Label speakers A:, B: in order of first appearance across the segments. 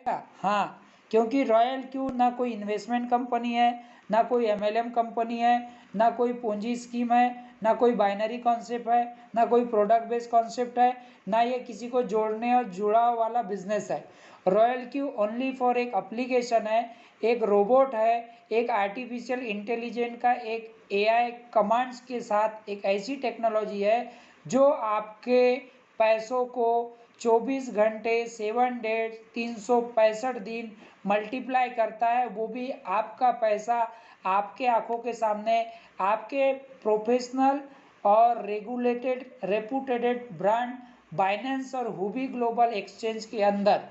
A: हाँ, क्योंकि royal Q ना कोई इन्वेस्टमेंट कंपनी है, ना कोई एमएलएम कंपनी है, ना कोई पूंजी स्कीम है, ना कोई बाइनरी कॉन्सेप्ट है, ना कोई प्रोडक्ट बेस्ड कॉन्सेप्ट है, ना ये किसी को जोड़ने और जुड़ाव वाला बिजनेस है। रॉयल क्यू ओनली फॉर एक एप्लीकेशन है, एक रोबोट है, एक आर्टिफिशियल इंटेलिजेंट का एक एआई कमांड्स के साथ एक ऐसी टेक्नोलॉजी है जो आपके पैसों को 24 घंटे 7 डेज 365 दिन मल्टीप्लाई करता है, वो भी आपका पैसा आपके आंखों के सामने आपके प्रोफेशनल और रेगुलेटेड रेपुटेड ब्रांड बाइनेंस और हुबी ग्लोबल एक्सचेंज के अंदर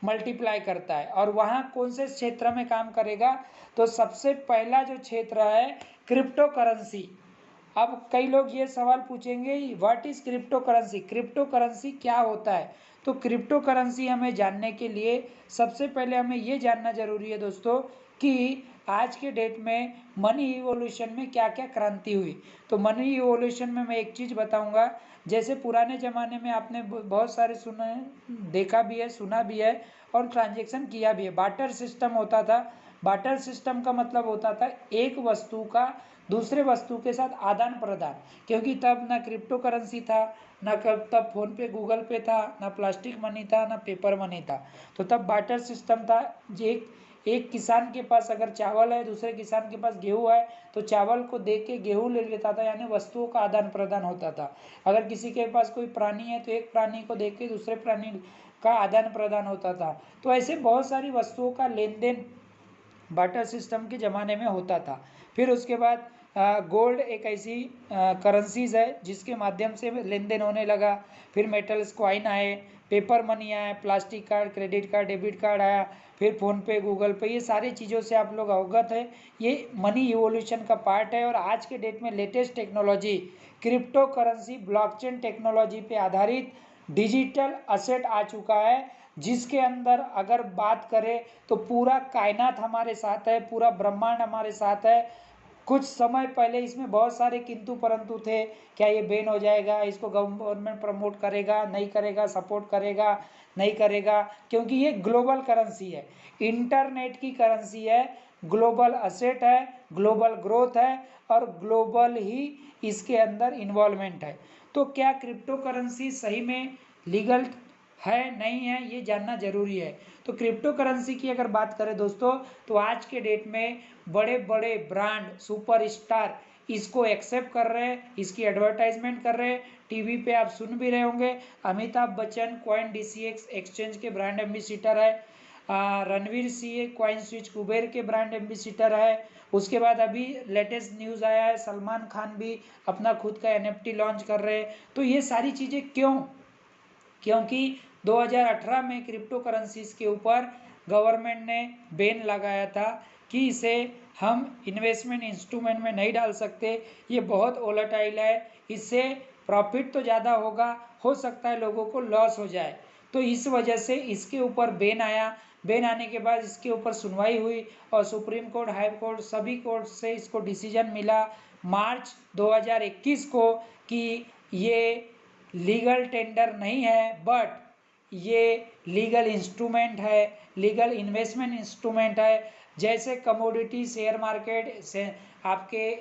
A: मल्टीप्लाई करता है। और वहाँ कौन से क्षेत्र में काम करेगा, तो सबसे पहला जो क्षेत्र है क्रिप्टो करेंसी। अब कई लोग ये सवाल पूछेंगे what is crypto currency, crypto currency क्या होता है। तो क्रिप्टो करेंसी हमें जानने के लिए सबसे पहले हमें ये जानना जरूरी है दोस्तों कि आज के डेट में मनी इवोल्यूशन में क्या क्या क्रांति हुई। तो मनी इवोल्यूशन में मैं एक चीज़ बताऊंगा, जैसे पुराने ज़माने में आपने बहुत सारे सुना देखा भी है, सुना भी है और ट्रांजेक्शन किया भी है। बार्टर सिस्टम होता था। बार्टर सिस्टम का मतलब होता था एक वस्तु का दूसरे वस्तु के साथ आदान प्रदान, क्योंकि तब ना क्रिप्टो करेंसी था, ना तब फोन पे गूगल पे था, ना प्लास्टिक मनी था, ना पेपर मनी था। तो तब बार्टर सिस्टम था। एक किसान के पास अगर चावल है, दूसरे किसान के पास गेहूं है, तो चावल को दे के गेहूं ले लेता था, यानी वस्तुओं का आदान प्रदान होता था। अगर किसी के पास कोई प्राणी है तो एक प्राणी को दे के दूसरे प्राणी का आदान प्रदान होता था। तो ऐसे बहुत सारी वस्तुओं का लेन देन बार्टर सिस्टम के ज़माने में होता था। फिर उसके बाद गोल्ड एक ऐसी करेंसीज है जिसके माध्यम से लेन देन होने लगा। फिर मेटल्स कॉइन आए, पेपर मनी आया, plastic card, credit card, debit card आया, फिर फ़ोन पे, गूगल पे, ये सारी चीज़ों से आप लोग अवगत है। ये मनी इवोल्यूशन का पार्ट है। और आज के डेट में latest technology crypto currency blockchain technology पे आधारित डिजिटल असेट आ चुका है, जिसके अंदर अगर बात करें तो पूरा कायनात हमारे साथ है, पूरा ब्रह्मांड हमारे साथ है। कुछ समय पहले इसमें बहुत सारे किंतु परंतु थे, क्या ये बैन हो जाएगा, इसको गवर्नमेंट प्रमोट करेगा नहीं करेगा, सपोर्ट करेगा नहीं करेगा, क्योंकि ये ग्लोबल करेंसी है, इंटरनेट की करेंसी है, ग्लोबल असेट है, ग्लोबल ग्रोथ है और ग्लोबल ही इसके अंदर इन्वॉल्वमेंट है। तो क्या क्रिप्टो करेंसी सही में लीगल है नहीं है, ये जानना जरूरी है। तो क्रिप्टो करेंसी की अगर बात करें दोस्तों, तो आज के डेट में बड़े बड़े ब्रांड सुपरस्टार इसको एक्सेप्ट कर रहे हैं, इसकी एडवर्टाइजमेंट कर रहे हैं। टीवी पे आप सुन भी रहे होंगे, Amitabh Bachchan coin DCX exchange के ब्रांड एम्बेसडर है, रणवीर सिंह कॉइन स्विच कुबेर के ब्रांड एम्बेसडर है। उसके बाद अभी लेटेस्ट न्यूज़ आया है सलमान खान भी अपना खुद का एनएफटी लॉन्च कर रहे हैं। तो ये सारी चीज़ें क्यों, क्योंकि 2018 में क्रिप्टो करेंसीज के ऊपर गवर्नमेंट ने बैन लगाया था कि इसे हम इन्वेस्टमेंट इंस्ट्रूमेंट में नहीं डाल सकते, ये बहुत वोलेटाइल है, इससे प्रॉफिट तो ज़्यादा होगा, हो सकता है लोगों को लॉस हो जाए। तो इस वजह से इसके ऊपर बैन आया। बैन आने के बाद इसके ऊपर सुनवाई हुई और सुप्रीम कोर्ट, हाई कोर्ट, सभी कोर्ट से इसको डिसीजन मिला मार्च 2021 को कि ये लीगल टेंडर नहीं है, बट ये लीगल इंस्ट्रूमेंट है, लीगल इन्वेस्टमेंट इंस्ट्रूमेंट है। जैसे कमोडिटी शेयर मार्केट से आपके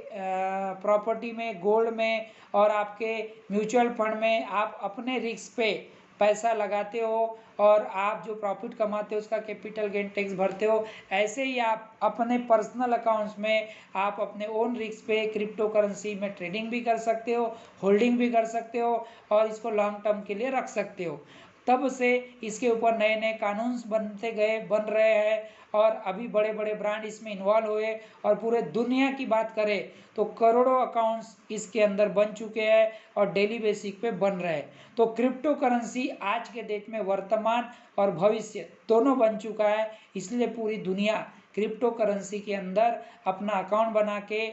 A: प्रॉपर्टी में, गोल्ड में और आपके म्यूचुअल फंड में आप अपने रिस्क पे पैसा लगाते हो और आप जो प्रॉफिट कमाते हो उसका कैपिटल गेन टैक्स भरते हो, ऐसे ही आप अपने पर्सनल अकाउंट्स में आप अपने ओन रिस्क पे क्रिप्टो करेंसी में ट्रेडिंग भी कर सकते हो, होल्डिंग भी कर सकते हो और इसको लॉन्ग टर्म के लिए रख सकते हो। तब से इसके ऊपर नए नए कानून बनते गए, बन रहे हैं और अभी बड़े बड़े ब्रांड इसमें इन्वॉल्व हुए और पूरे दुनिया की बात करें तो करोड़ों अकाउंट्स इसके अंदर बन चुके हैं और डेली बेसिक पे बन रहे हैं। तो क्रिप्टो करेंसी आज के डेट में वर्तमान और भविष्य दोनों बन चुका है, इसलिए पूरी दुनिया क्रिप्टो करेंसी के अंदर अपना अकाउंट बना के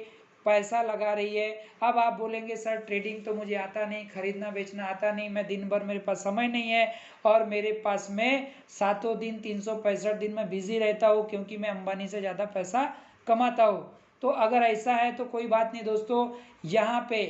A: पैसा लगा रही है। अब आप बोलेंगे सर ट्रेडिंग तो मुझे आता नहीं, खरीदना बेचना आता नहीं, मैं दिन भर मेरे पास समय नहीं है और मेरे पास में सातों दिन 365 दिन में बिजी रहता हूँ क्योंकि मैं अंबानी से ज़्यादा पैसा कमाता हूँ। तो अगर ऐसा है तो कोई बात नहीं दोस्तों, यहाँ पे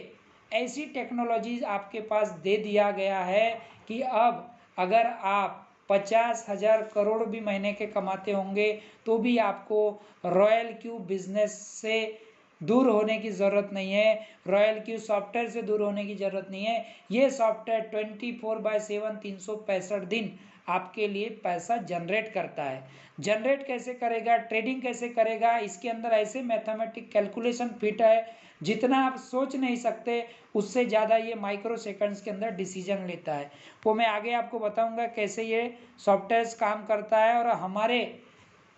A: ऐसी टेक्नोलॉजीज आपके पास दे दिया गया है कि अब अगर आप 50,000 करोड़ भी महीने के कमाते होंगे तो भी आपको रॉयल क्यू बिजनेस से दूर होने की ज़रूरत नहीं है, रॉयल क्यू सॉफ्टवेयर से दूर होने की ज़रूरत नहीं है। ये सॉफ्टवेयर 24/7 365 दिन आपके लिए पैसा जनरेट करता है। जनरेट कैसे करेगा, ट्रेडिंग कैसे करेगा, इसके अंदर ऐसे मैथमेटिक कैलकुलेशन फिट है जितना आप सोच नहीं सकते, उससे ज़्यादा ये माइक्रो सेकंड्स के अंदर डिसीजन लेता है। वो मैं आगे आपको बताऊंगा कैसे ये सॉफ्टवेयर काम करता है। और हमारे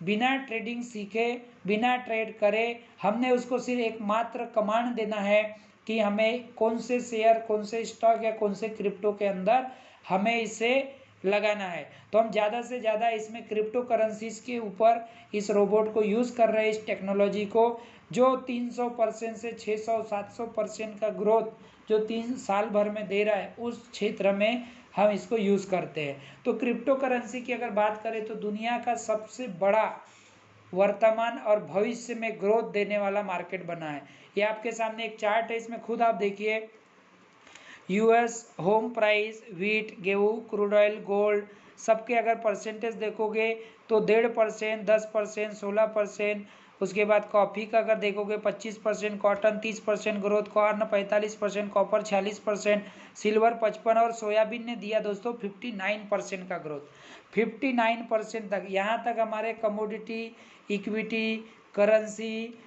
A: बिना ट्रेडिंग सीखे, बिना ट्रेड करे, हमने उसको सिर्फ एकमात्र कमांड देना है कि हमें कौन से शेयर, कौन से स्टॉक या कौन से क्रिप्टो के अंदर हमें इसे लगाना है। तो हम ज़्यादा से ज़्यादा इसमें क्रिप्टो करेंसीज के ऊपर इस रोबोट को यूज़ कर रहे हैं, इस टेक्नोलॉजी को, जो 300% से 600-700% का ग्रोथ जो 3 साल भर में दे रहा है, उस क्षेत्र में हम इसको यूज़ करते हैं। तो क्रिप्टो करेंसी की अगर बात करें तो दुनिया का सबसे बड़ा वर्तमान और भविष्य में ग्रोथ देने वाला मार्केट बना है। ये आपके सामने एक चार्ट है, इसमें खुद आप देखिए यूएस होम प्राइस, व्हीट, गेहूँ, क्रूड ऑयल, गोल्ड, सबके अगर परसेंटेज देखोगे तो 1.5%, 10%, 16%, उसके बाद कॉफ़ी का अगर देखोगे 25%, cotton 30% growth, corn 45%, copper 46%, silver 55% और सोयाबीन ने दिया दोस्तों 59% का ग्रोथ। 59% तक, यहाँ तक हमारे commodity, equity, currency,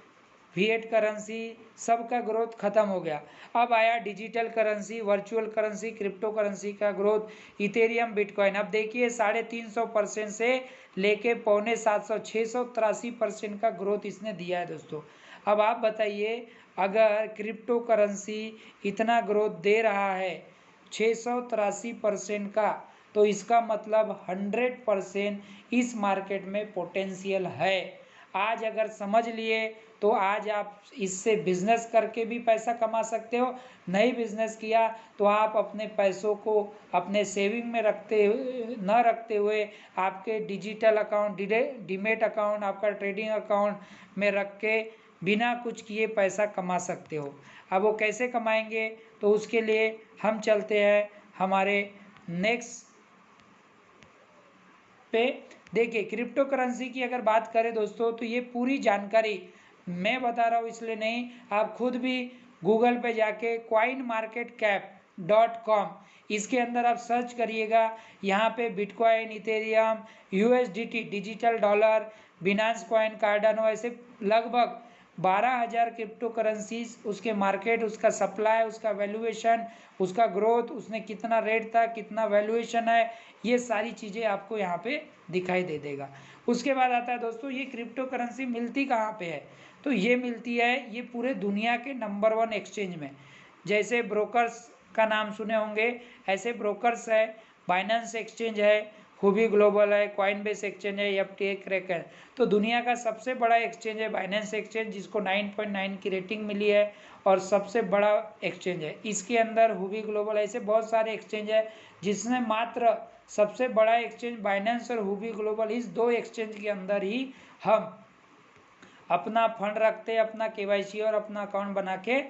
A: fiat currency सबका ग्रोथ खत्म हो गया। अब आया digital currency, virtual currency, crypto currency का ग्रोथ, इथेरियम, बिटकॉइन। अब देखिए 350% से लेके 650, 683% का ग्रोथ इसने दिया है दोस्तों। अब आप बताइए, अगर क्रिप्टो करेंसी इतना ग्रोथ दे रहा है 683% का, तो इसका मतलब 100% इस मार्केट में पोटेंशियल है। आज अगर समझ लिए तो आज आप इससे बिजनेस करके भी पैसा कमा सकते हो। नहीं बिजनेस किया तो आप अपने पैसों को अपने सेविंग में रखते हुए आपके डिजिटल अकाउंट, डीमेट अकाउंट, आपका ट्रेडिंग अकाउंट में रख के बिना कुछ किए पैसा कमा सकते हो। अब वो कैसे कमाएंगे, तो उसके लिए हम चलते हैं हमारे नेक्स्ट पे। देखिए क्रिप्टो करेंसी की अगर बात करें दोस्तों, तो ये पूरी जानकारी मैं बता रहा हूँ इसलिए नहीं, आप खुद भी गूगल पे जाके coinmarketcap.com इसके अंदर आप सर्च करिएगा। यहाँ पे bitcoin, Ethereum, USDT digital dollar, Binance coin, Cardano, ऐसे लगभग 12,000 क्रिप्टो करेंसीज, उसके मार्केट, उसका सप्लाई, उसका वैल्यूएशन, उसका ग्रोथ, उसने कितना रेट था, कितना वैल्यूएशन है, ये सारी चीज़ें आपको यहाँ पे दिखाई दे देगा। उसके बाद आता है दोस्तों, ये क्रिप्टो करेंसी मिलती कहाँ पे है, तो ये मिलती है ये पूरे दुनिया के नंबर 1 एक्सचेंज में। जैसे ब्रोकर्स का नाम सुने होंगे, ऐसे ब्रोकर्स है, बाइनेंस एक्सचेंज है, हुबी ग्लोबल है, कॉइनबेस एक्सचेंज है, एफटीएक्स क्रैक है। तो दुनिया का सबसे बड़ा एक्सचेंज है बाइनेंस एक्सचेंज, जिसको 9.9 की रेटिंग मिली है और सबसे बड़ा एक्सचेंज है। इसके अंदर हुबी ग्लोबल, ऐसे बहुत सारे एक्सचेंज है जिसने मात्र सबसे बड़ा एक्सचेंज बाइनेंस और हुबी ग्लोबल, इस 2 एक्सचेंज के अंदर ही हम अपना फंड रखते हैं, अपना केवाईसी और अपना अकाउंट बना के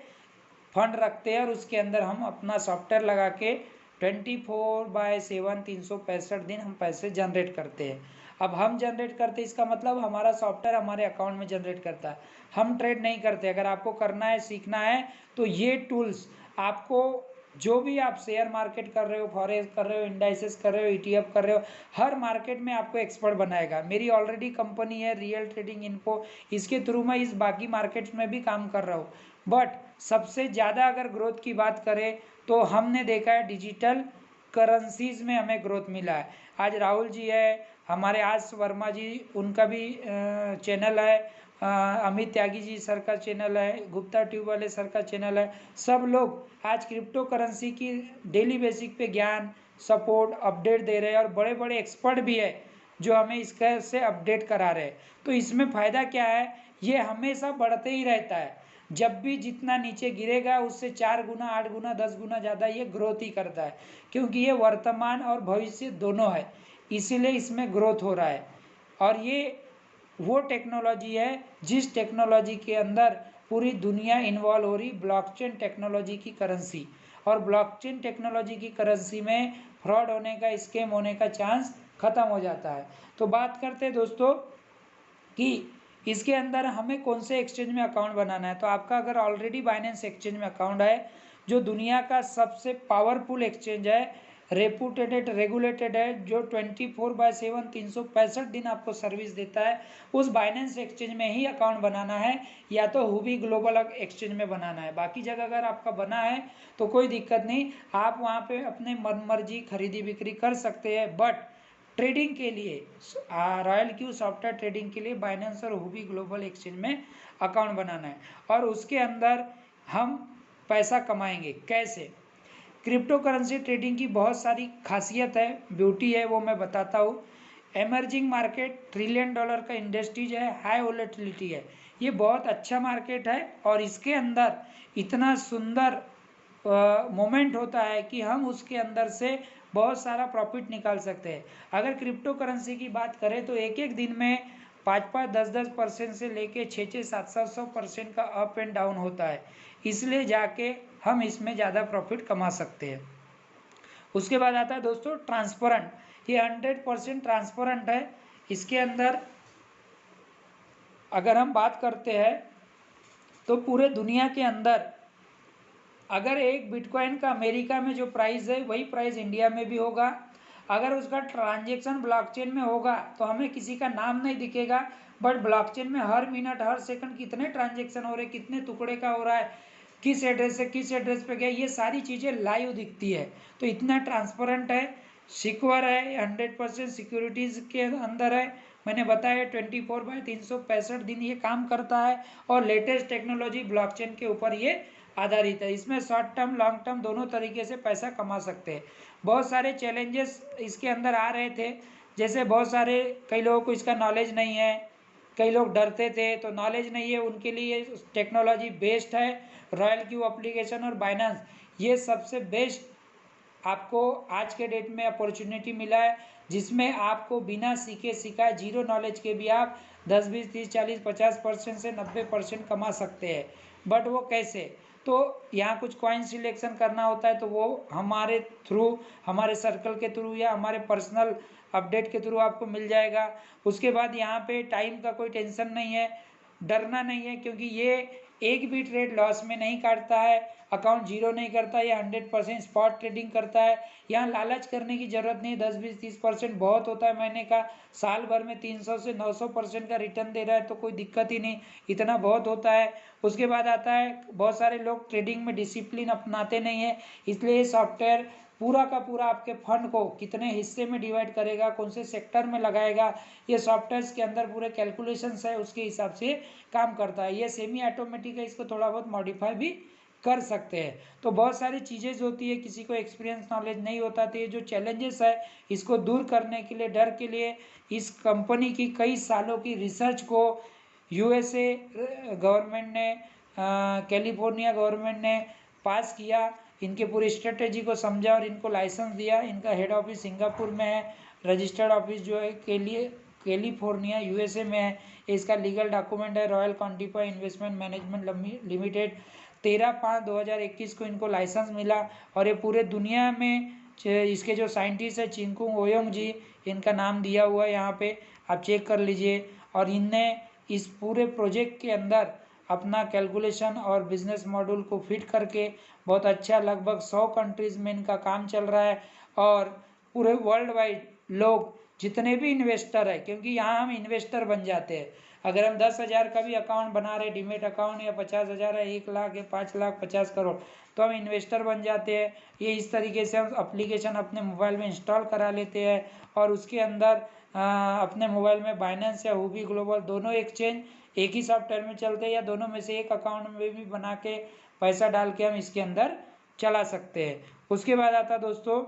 A: फंड रखते हैं, और उसके अंदर हम अपना सॉफ्टवेयर लगा के 24/7 365 दिन हम पैसे जनरेट करते हैं। अब हम जनरेट करते हैं, इसका मतलब हमारा सॉफ्टवेयर हमारे अकाउंट में जनरेट करता है, हम ट्रेड नहीं करते। अगर आपको करना है, सीखना है, तो ये टूल्स आपको, जो भी आप शेयर मार्केट कर रहे हो, फॉरेक्स कर रहे हो, इंडाइसेस कर रहे हो, ईटीएफ कर रहे हो, हर मार्केट में आपको एक्सपर्ट बनाएगा। मेरी ऑलरेडी कंपनी है रियल ट्रेडिंग इन्फो, इसके थ्रू मैं इस बाकी मार्केट्स में भी काम कर रहा हूँ। बट सबसे ज़्यादा अगर ग्रोथ की बात करें तो हमने देखा है डिजिटल करेंसीज में हमें ग्रोथ मिला है। आज राहुल जी है, हमारे आज वर्मा जी, उनका भी चैनल है, अमित त्यागी जी सर का चैनल है, गुप्ता ट्यूब वाले सर का चैनल है। सब लोग आज क्रिप्टो करेंसी की डेली बेसिक पे ज्ञान, सपोर्ट, अपडेट दे रहे हैं, और बड़े बड़े एक्सपर्ट भी है जो हमें इसका से अपडेट करा रहे हैं। तो इसमें फ़ायदा क्या है, ये हमेशा बढ़ते ही रहता है। जब भी जितना नीचे गिरेगा उससे 4 गुना, 8 गुना, 10 गुना ज़्यादा ये ग्रोथ ही करता है, क्योंकि ये वर्तमान और भविष्य दोनों है, इसीलिए इसमें ग्रोथ हो रहा है। और ये वो टेक्नोलॉजी है जिस टेक्नोलॉजी के अंदर पूरी दुनिया इन्वॉल्व हो रही, ब्लॉकचेन टेक्नोलॉजी की करेंसी। और ब्लॉकचेन टेक्नोलॉजी की करेंसी में फ्रॉड होने का, स्कैम होने का चांस ख़त्म हो जाता है। तो बात करते हैं दोस्तों कि इसके अंदर हमें कौन से एक्सचेंज में अकाउंट बनाना है। तो आपका अगर ऑलरेडी बाइनेंस एक्सचेंज में अकाउंट है, जो दुनिया का सबसे पावरफुल एक्सचेंज है, रेपुटेटेड, रेगुलेटेड है, जो 24/7 365 दिन आपको सर्विस देता है, उस बाइनेंस एक्सचेंज में ही अकाउंट बनाना है, या तो हुबी ग्लोबल एक्सचेंज में बनाना है। बाकी जगह अगर आपका बना है तो कोई दिक्कत नहीं, आप वहाँ पे अपने मन मर्जी खरीदी बिक्री कर सकते हैं। बट ट्रेडिंग के लिए रॉयल क्यू सॉफ्टवेयर ट्रेडिंग के लिए बाइनेंस और हुबी ग्लोबल एक्सचेंज में अकाउंट बनाना है, और उसके अंदर हम पैसा कमाएंगे कैसे। क्रिप्टो करेंसी ट्रेडिंग की बहुत सारी खासियत है, ब्यूटी है, वो मैं बताता हूँ। एमर्जिंग मार्केट, $1 ट्रिलियन का इंडस्ट्रीज है, हाई वोलेटिलिटी है, ये बहुत अच्छा मार्केट है, और इसके अंदर इतना सुंदर मोमेंट होता है कि हम उसके अंदर से बहुत सारा प्रॉफिट निकाल सकते हैं। अगर क्रिप्टो करेंसी की बात करें तो एक एक दिन में 5-5, 10-10% से लेके 6-6, 700% का अप एंड डाउन होता है, इसलिए जाके हम इसमें ज़्यादा प्रॉफिट कमा सकते हैं। उसके बाद आता है दोस्तों ट्रांसपेरेंट, ये 100% ट्रांसपेरेंट है। इसके अंदर अगर हम बात करते हैं तो पूरे दुनिया के अंदर अगर एक बिटकॉइन का अमेरिका में जो प्राइस है वही प्राइस इंडिया में भी होगा। अगर उसका ट्रांजैक्शन ब्लॉकचेन में होगा तो हमें किसी का नाम नहीं दिखेगा, बट ब्लॉकचेन में हर मिनट हर सेकंड कितने ट्रांजैक्शन हो रहे, कितने टुकड़े का हो रहा है, किस एड्रेस से किस एड्रेस पे गया, ये सारी चीज़ें लाइव दिखती है। तो इतना ट्रांसपेरेंट है, सिक्योर है, 100% सिक्योरिटीज़ के अंदर है। मैंने बताया 24/365 दिन ये काम करता है, और लेटेस्ट टेक्नोलॉजी ब्लॉकचेन के ऊपर ये आधारित है। इसमें शॉर्ट टर्म लॉन्ग टर्म दोनों तरीके से पैसा कमा सकते हैं। बहुत सारे चैलेंजेस इसके अंदर आ रहे थे, जैसे बहुत सारे कई लोगों को इसका नॉलेज नहीं है, कई लोग डरते थे, तो नॉलेज नहीं है उनके लिए टेक्नोलॉजी बेस्ट है। रॉयल क्यू एप्लीकेशन और बाइनेंस, ये सबसे बेस्ट आपको आज के डेट में अपॉर्चुनिटी मिला है, जिसमें आपको बिना सीखे सिखाए जीरो नॉलेज के भी आप 10, 20, 30, 40, 50% से 90% कमा सकते हैं। बट वो कैसे, तो यहाँ कुछ कॉइन सिलेक्शन करना होता है, तो वो हमारे थ्रू, हमारे सर्कल के थ्रू या हमारे पर्सनल अपडेट के थ्रू आपको मिल जाएगा। उसके बाद यहाँ पे टाइम का कोई टेंशन नहीं है, डरना नहीं है, क्योंकि ये एक भी ट्रेड लॉस में नहीं काटता है, अकाउंट जीरो नहीं करता, ये 100% स्पॉट ट्रेडिंग करता है। यहाँ लालच करने की जरूरत नहीं, 10, 20, 30% बहुत होता है महीने का, साल भर में 300 से 900% का रिटर्न दे रहा है, तो कोई दिक्कत ही नहीं, इतना बहुत होता है। उसके बाद आता है बहुत सारे लोग ट्रेडिंग में डिसिप्लिन अपनाते नहीं है, इसलिए ये सॉफ्टवेयर पूरा का पूरा आपके फंड को कितने हिस्से में डिवाइड करेगा, कौन से सेक्टर में लगाएगा, ये सॉफ्टवेयर के अंदर पूरे कैलकुलेशंस है, उसके हिसाब से काम करता है। ये सेमी ऑटोमेटिक है, इसको थोड़ा बहुत मॉडिफाई भी कर सकते हैं। तो बहुत सारी चीज़ें होती है, किसी को एक्सपीरियंस नॉलेज नहीं होता, तो ये जो चैलेंजेस है इसको दूर करने के लिए, डर के लिए, इस कंपनी की कई सालों की रिसर्च को यूएसए गवर्नमेंट ने, कैलिफोर्निया गवर्नमेंट ने पास किया, इनके पूरी स्ट्रेटेजी को समझा और इनको लाइसेंस दिया। इनका हेड ऑफिस सिंगापुर में है, रजिस्टर्ड ऑफिस जो है कैलिफोर्निया यूएसए में है। इसका लीगल डॉक्यूमेंट है रॉयल कॉन्टिपा इन्वेस्टमेंट मैनेजमेंट लिमिटेड। 13/5/2021 को इनको लाइसेंस मिला, और ये पूरे दुनिया में इसके जो साइंटिस्ट है चिंकुंग ओयोंग जी, इनका नाम दिया हुआ है यहाँ पे, आप चेक कर लीजिए। और इनने इस पूरे प्रोजेक्ट के अंदर अपना कैलकुलेशन और बिजनेस मॉड्यूल को फिट करके बहुत अच्छा, लगभग 100 कंट्रीज में इनका काम चल रहा है। और पूरे वर्ल्ड वाइड लोग जितने भी इन्वेस्टर है, क्योंकि यहाँ हम इन्वेस्टर बन जाते हैं, अगर हम 10,000 का भी अकाउंट बना रहे, डीमेट अकाउंट, या 50,000 है, 1 लाख या 5 लाख 50 करोड़, तो हम इन्वेस्टर बन जाते हैं। ये इस तरीके से हम एप्लीकेशन अपने मोबाइल में इंस्टॉल करा लेते हैं, और उसके अंदर अपने मोबाइल में बाइनेंस या हुबी ग्लोबल दोनों एक्सचेंज एक ही सॉफ्टवेयर में चलते हैं, या दोनों में से एक अकाउंट में भी बना के पैसा डाल के हम इसके अंदर चला सकते हैं। उसके बाद आता दोस्तों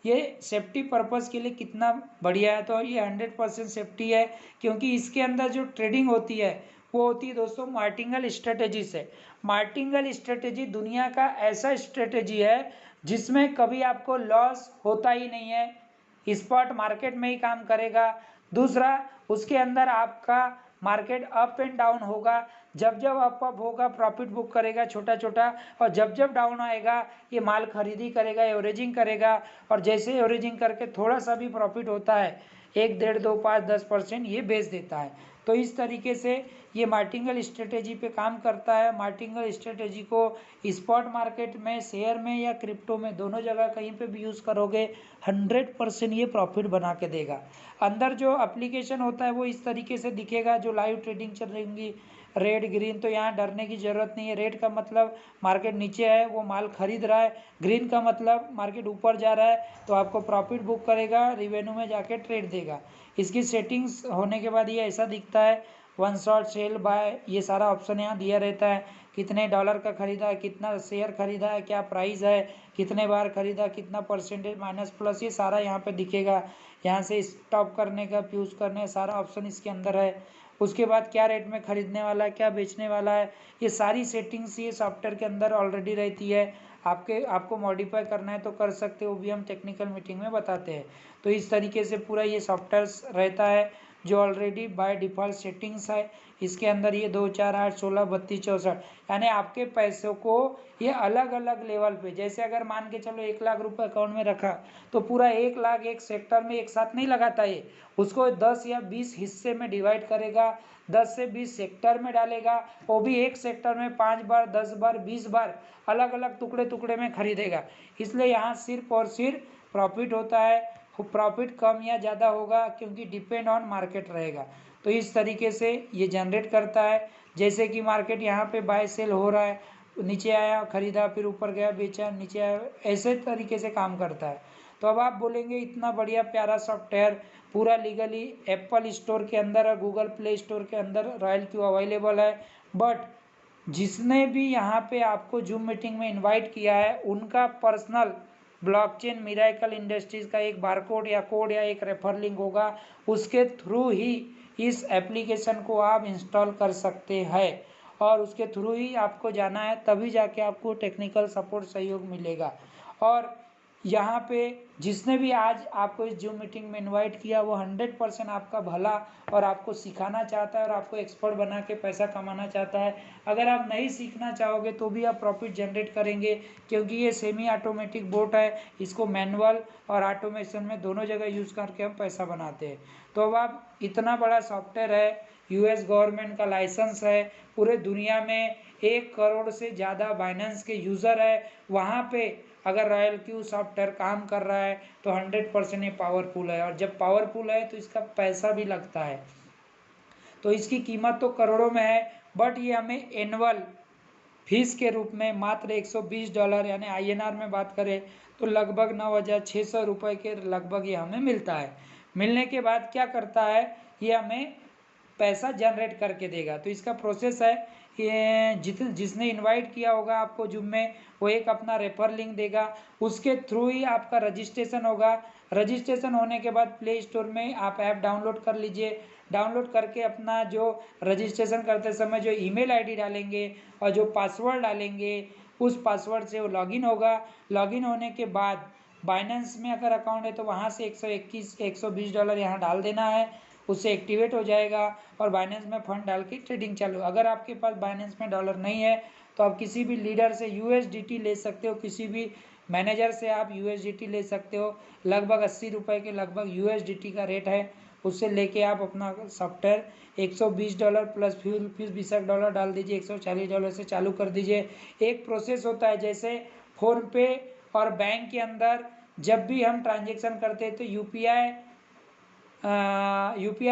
A: ये सेफ्टी पर्पस के लिए कितना बढ़िया है, तो ये 100% सेफ्टी है, क्योंकि इसके अंदर जो ट्रेडिंग होती है वो होती है दोस्तों मार्टिंगल स्ट्रेटेजी से। मार्टिंगल स्ट्रेटेजी दुनिया का ऐसा स्ट्रेटेजी है जिसमें कभी आपको लॉस होता ही नहीं है, स्पॉट मार्केट में ही काम करेगा। दूसरा, उसके अंदर आपका मार्केट अप एंड डाउन होगा, जब जब अप होगा प्रॉफिट बुक करेगा छोटा छोटा, और जब जब डाउन आएगा ये माल खरीदी करेगा, एवरेजिंग करेगा, और जैसे एवरेजिंग करके थोड़ा सा भी प्रॉफिट होता है 1, 1.5, 2, 5, 10% ये बेच देता है। तो इस तरीके से ये मार्टिंगल स्ट्रेटेजी पे काम करता है। मार्टिंगल स्ट्रेटेजी को स्पॉट मार्केट में, शेयर में या क्रिप्टो में, दोनों जगह कहीं पे भी यूज़ करोगे 100% ये प्रॉफिट बना के देगा। अंदर जो एप्लीकेशन होता है वो इस तरीके से दिखेगा, जो लाइव ट्रेडिंग चल रही, रेड ग्रीन, तो यहाँ डरने की ज़रूरत नहीं है। रेड का मतलब मार्केट नीचे है, वो माल खरीद रहा है, ग्रीन का मतलब मार्केट ऊपर जा रहा है, तो आपको प्रॉफिट बुक करेगा, रिवेन्यू में जाके ट्रेड देगा। इसकी सेटिंग्स होने के बाद ये ऐसा दिखता है, वन शॉट, सेल, बाय, ये सारा ऑप्शन यहाँ दिया रहता है। कितने डॉलर का खरीदा है, कितना शेयर खरीदा है, क्या प्राइस है, कितने बार खरीदा, कितना परसेंटेज माइनस प्लस, ये सारा यहाँ पे दिखेगा। यहाँ से स्टॉप करने का, यूज़ करने, सारा ऑप्शन इसके अंदर है। उसके बाद क्या रेट में खरीदने वाला है, क्या बेचने वाला है, ये सारी सेटिंग्स ये सॉफ्टवेयर के अंदर ऑलरेडी रहती है। आपको मॉडिफाई करना है तो कर सकते हो, वो भी हम टेक्निकल मीटिंग में बताते हैं। तो इस तरीके से पूरा ये सॉफ्टवेयर रहता है जो ऑलरेडी बाय डिफ़ॉल्ट सेटिंग्स है। इसके अंदर ये 2, 4, 8, 16, 32, 64, यानी आपके पैसों को ये अलग अलग लेवल पे, जैसे अगर मान के चलो 1 लाख रुपए अकाउंट में रखा तो पूरा 1 लाख एक सेक्टर में एक साथ नहीं लगाता, ये उसको 10 या 20 हिस्से में डिवाइड करेगा, 10 से 20 सेक्टर में डालेगा, वो भी एक सेक्टर में 5 बार, 10 बार, 20 बार अलग अलग टुकड़े टुकड़े में खरीदेगा। इसलिए यहाँ सिर्फ और सिर्फ प्रॉफिट होता है। प्रॉफिट कम या ज़्यादा होगा क्योंकि डिपेंड ऑन मार्केट रहेगा। तो इस तरीके से ये जनरेट करता है। जैसे कि मार्केट यहाँ पे बाय सेल हो रहा है, नीचे आया खरीदा, फिर ऊपर गया बेचा, नीचे आया, ऐसे तरीके से काम करता है। तो अब आप बोलेंगे इतना बढ़िया प्यारा सॉफ्टवेयर पूरा लीगली एप्पल स्टोर के अंदर और गूगल प्ले स्टोर के अंदर रॉयल क्यू अवेलेबल है, बट जिसने भी यहाँ पे आपको जूम मीटिंग में इनवाइट किया है उनका पर्सनल ब्लॉकचेन मिराकल इंडस्ट्रीज का एक बारकोड या कोड या एक रेफर लिंक होगा, उसके थ्रू ही इस एप्लीकेशन को आप इंस्टॉल कर सकते हैं, और उसके थ्रू ही आपको जाना है, तभी जाके आपको टेक्निकल सपोर्ट सहयोग मिलेगा। और यहाँ पे जिसने भी आज आपको इस जूम मीटिंग में इनवाइट किया वो 100% आपका भला और आपको सिखाना चाहता है और आपको एक्सपर्ट बना के पैसा कमाना चाहता है। अगर आप नहीं सीखना चाहोगे तो भी आप प्रॉफिट जनरेट करेंगे, क्योंकि ये सेमी ऑटोमेटिक बोट है, इसको मैनुअल और ऑटोमेशन में दोनों जगह यूज़ करके हम पैसा बनाते हैं। तो अब आप इतना बड़ा सॉफ्टवेयर है, यूएस गवर्नमेंट का लाइसेंस है, पूरे दुनिया में 1 करोड़ से ज़्यादा बाइनेंस के यूज़र है, वहाँ पे अगर रॉयल क्यू सॉफ्टवेयर काम कर रहा है तो 100% ये पावरफुल है, और जब पावरफुल है तो इसका पैसा भी लगता है। तो इसकी कीमत तो करोड़ों में है, बट ये हमें एनुअल फीस के रूप में मात्र $120, यानी INR में बात करें तो लगभग 9,600 रुपये के लगभग ये हमें मिलता है। मिलने के बाद क्या करता है, ये हमें पैसा जनरेट करके देगा। तो इसका प्रोसेस है, ये जिसने इनवाइट किया होगा आपको जूम में, वो एक अपना रेफर लिंक देगा, उसके थ्रू ही आपका रजिस्ट्रेशन होगा। रजिस्ट्रेशन होने के बाद प्ले स्टोर में आप ऐप डाउनलोड कर लीजिए। डाउनलोड करके अपना जो रजिस्ट्रेशन करते समय जो ईमेल आईडी डालेंगे और जो पासवर्ड डालेंगे, उस पासवर्ड से वो लॉगिन होगा। लॉगिन होने के बाद बाइनेंस में अगर अकाउंट है तो वहाँ से $120 यहाँ डाल देना है, उससे एक्टिवेट हो जाएगा और बाइनेंस में फंड डाल के ट्रेडिंग चालू। अगर आपके पास बाइनेंस में डॉलर नहीं है तो आप किसी भी लीडर से USDT ले सकते हो, किसी भी मैनेजर से आप USDT ले सकते हो। लगभग 80 रुपये के लगभग USDT का रेट है, उससे लेके आप अपना सॉफ्टवेयर $120 प्लस फ्यूल फीस $20 डाल दीजिए, $140 से चालू कर दीजिए। एक प्रोसेस होता है, जैसे फ़ोनपे और बैंक के अंदर जब भी हम ट्रांजेक्शन करते हैं तो यूपीआई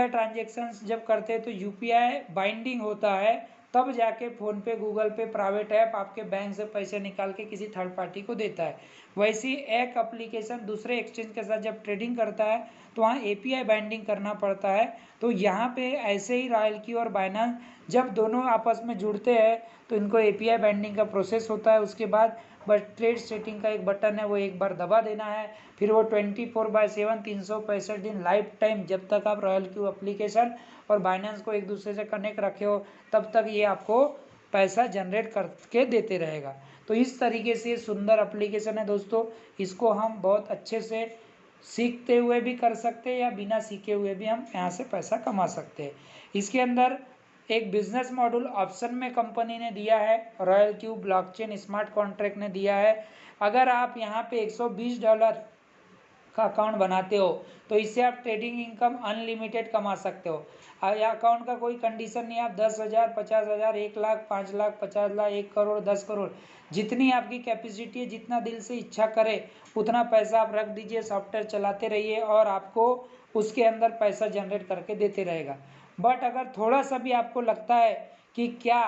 A: ट्रांजेक्शन्स जब करते हैं तो यूपीआई बाइंडिंग होता है, तब जाके फ़ोनपे, गूगल पे, प्राइवेट ऐप आपके बैंक से पैसे निकाल के किसी थर्ड पार्टी को देता है। वैसी एक एप्लीकेशन दूसरे एक्सचेंज के साथ जब ट्रेडिंग करता है तो वहाँ API बाइंडिंग करना पड़ता है। तो यहाँ पे ऐसे ही रॉयल क्यू और बाइनेंस जब दोनों आपस में जुड़ते हैं तो इनको API बाइंडिंग का प्रोसेस होता है। उसके बाद बस ट्रेड सेटिंग का एक बटन है, वो एक बार दबा देना है, फिर वो 24/7 365 दिन लाइफ टाइम, जब तक आप रॉयल क्यू एप्लीकेशन और बाइनेंस को एक दूसरे से कनेक्ट रखे हो तब तक ये आपको पैसा जनरेट करके देते रहेगा। तो इस तरीके से सुंदर एप्लीकेशन है दोस्तों, इसको हम बहुत अच्छे से सीखते हुए भी कर सकते हैं या बिना सीखे हुए भी हम यहाँ से पैसा कमा सकते हैं। इसके अंदर एक बिजनेस मॉड्यूल ऑप्शन में कंपनी ने दिया है, royal Q blockchain smart contract ने दिया है। अगर आप यहाँ पे $120 का अकाउंट बनाते हो तो इससे आप ट्रेडिंग इनकम अनलिमिटेड कमा सकते हो। अकाउंट का कोई कंडीशन नहीं, आप 10,000, 50,000, 1,00,000, 5,00,000, 50,00,000, 1 करोड़, 10 करोड़, जितनी आपकी कैपेसिटी है, जितना दिल से इच्छा करे उतना पैसा आप रख दीजिए, सॉफ्टवेयर चलाते रहिए और आपको उसके अंदर पैसा जनरेट करके देते रहेगा। बट अगर थोड़ा सा भी आपको लगता है कि क्या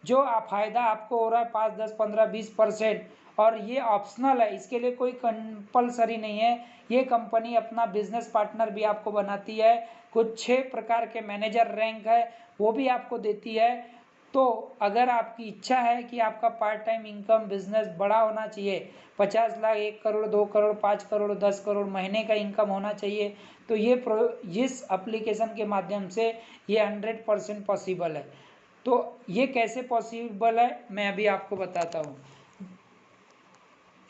A: जो फायदा आपको हो रहा है 5, 10, 15, 20% और ये ऑप्शनल है, इसके लिए कोई कंपलसरी नहीं है। ये कंपनी अपना बिजनेस पार्टनर भी आपको बनाती है, कुछ 6 प्रकार के मैनेजर रैंक है वो भी आपको देती है। तो अगर आपकी इच्छा है कि आपका पार्ट टाइम इनकम बिजनेस बड़ा होना चाहिए, 50 लाख, 1 करोड़, 2 करोड़, 5 करोड़, 10 करोड़ महीने का इनकम होना चाहिए, तो इस एप्लीकेशन के माध्यम से ये 100% पॉसिबल है। तो ये कैसे पॉसिबल है मैं अभी आपको बताता हूँ।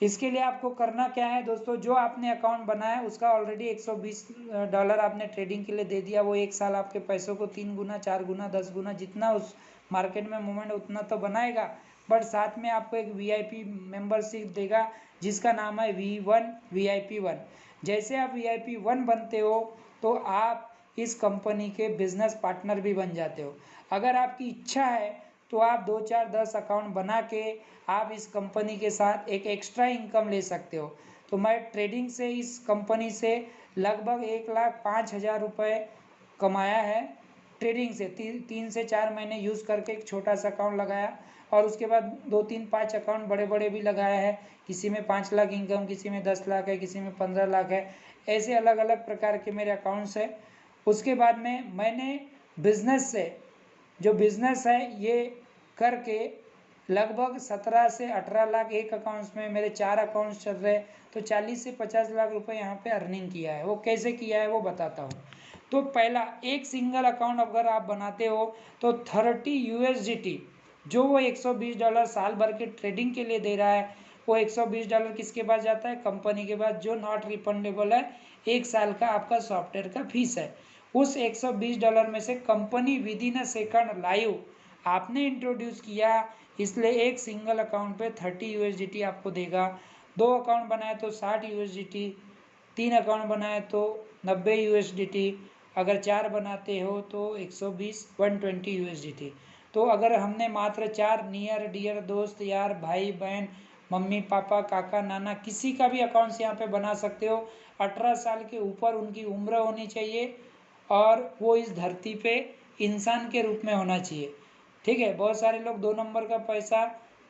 A: इसके लिए आपको करना क्या है दोस्तों, जो आपने अकाउंट बनाया उसका ऑलरेडी $120 आपने ट्रेडिंग के लिए दे दिया, वो 1 साल आपके पैसों को 3 गुना, 4 गुना, 10 गुना, जितना उस मार्केट में मूवमेंट उतना तो बनाएगा। बट साथ में आपको एक VIP मेंबरशिप देगा जिसका नाम है V1 VIP1। जैसे आप VIP1 बनते हो तो आप इस कंपनी के बिजनेस पार्टनर भी बन जाते हो। अगर आपकी इच्छा है तो आप 2, 4, 10 अकाउंट बना के आप इस कंपनी के साथ एक एक्स्ट्रा इनकम ले सकते हो। तो मैं ट्रेडिंग से इस कंपनी से लगभग 1,05,000 रुपये कमाया है। ट्रेडिंग से 3 से 4 महीने यूज़ करके एक छोटा सा अकाउंट लगाया और उसके बाद 2, 3, 5 अकाउंट बड़े बड़े भी लगाया है। किसी में 5 लाख इनकम, किसी में 10 लाख है, किसी में 15 लाख है, ऐसे अलग अलग प्रकार के मेरे अकाउंट्स है। उसके बाद में मैंने बिजनेस से जो बिजनेस है ये करके लगभग 17 से 18 लाख एक अकाउंट्स में, मेरे 4 अकाउंट्स चल रहे, तो 40 से 50 लाख रुपए यहाँ पे अर्निंग किया है। वो कैसे किया है वो बताता हूँ। तो पहला, एक सिंगल अकाउंट अगर आप बनाते हो तो 30 USDT जो वो $120 साल भर के ट्रेडिंग के लिए दे रहा है, वो $120 किसके पास जाता है, कंपनी के पास, जो नॉट रिफंडेबल है, 1 साल का आपका सॉफ्टवेयर का फीस है। उस $120 में से company with in a second live आपने इंट्रोड्यूस किया, इसलिए एक सिंगल अकाउंट पे 30 USDT आपको देगा। 2 अकाउंट बनाए तो 60 USDT, 3 अकाउंट बनाए तो 90 USDT, अगर 4 बनाते हो तो 120 120 USDT। तो अगर हमने मात्र 4 नियर डियर दोस्त, यार, भाई बहन, मम्मी पापा, काका नाना, किसी का भी अकाउंट्स यहाँ पे बना सकते हो। 18 साल के ऊपर उनकी उम्र होनी चाहिए और वो इस धरती पे इंसान के रूप में होना चाहिए। ठीक है, बहुत सारे लोग 2 नंबर का पैसा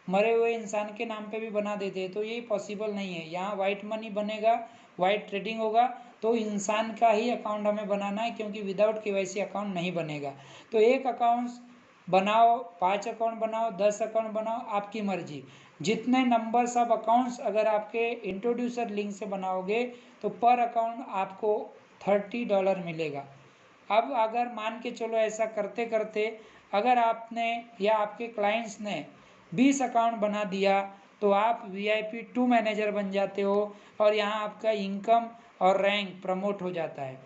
A: मरे हुए इंसान के नाम पे भी बना देते हैं, तो ये पॉसिबल नहीं है। यहाँ वाइट मनी बनेगा, वाइट ट्रेडिंग होगा, तो इंसान का ही अकाउंट हमें बनाना है, क्योंकि विदाउट KYC अकाउंट नहीं बनेगा। तो एक अकाउंट बनाओ, 5 अकाउंट बनाओ, 10 अकाउंट बनाओ, आपकी मर्जी। जितने नंबर्स ऑफ अकाउंट्स अगर आपके इंट्रोड्यूसर लिंक से बनाओगे तो पर अकाउंट आपको $30 मिलेगा। अब अगर मान के चलो ऐसा करते करते अगर आपने या आपके क्लाइंट्स ने 20 अकाउंट बना दिया तो आप VIP2 मैनेजर बन जाते हो और यहाँ आपका इनकम और रैंक प्रमोट हो जाता है।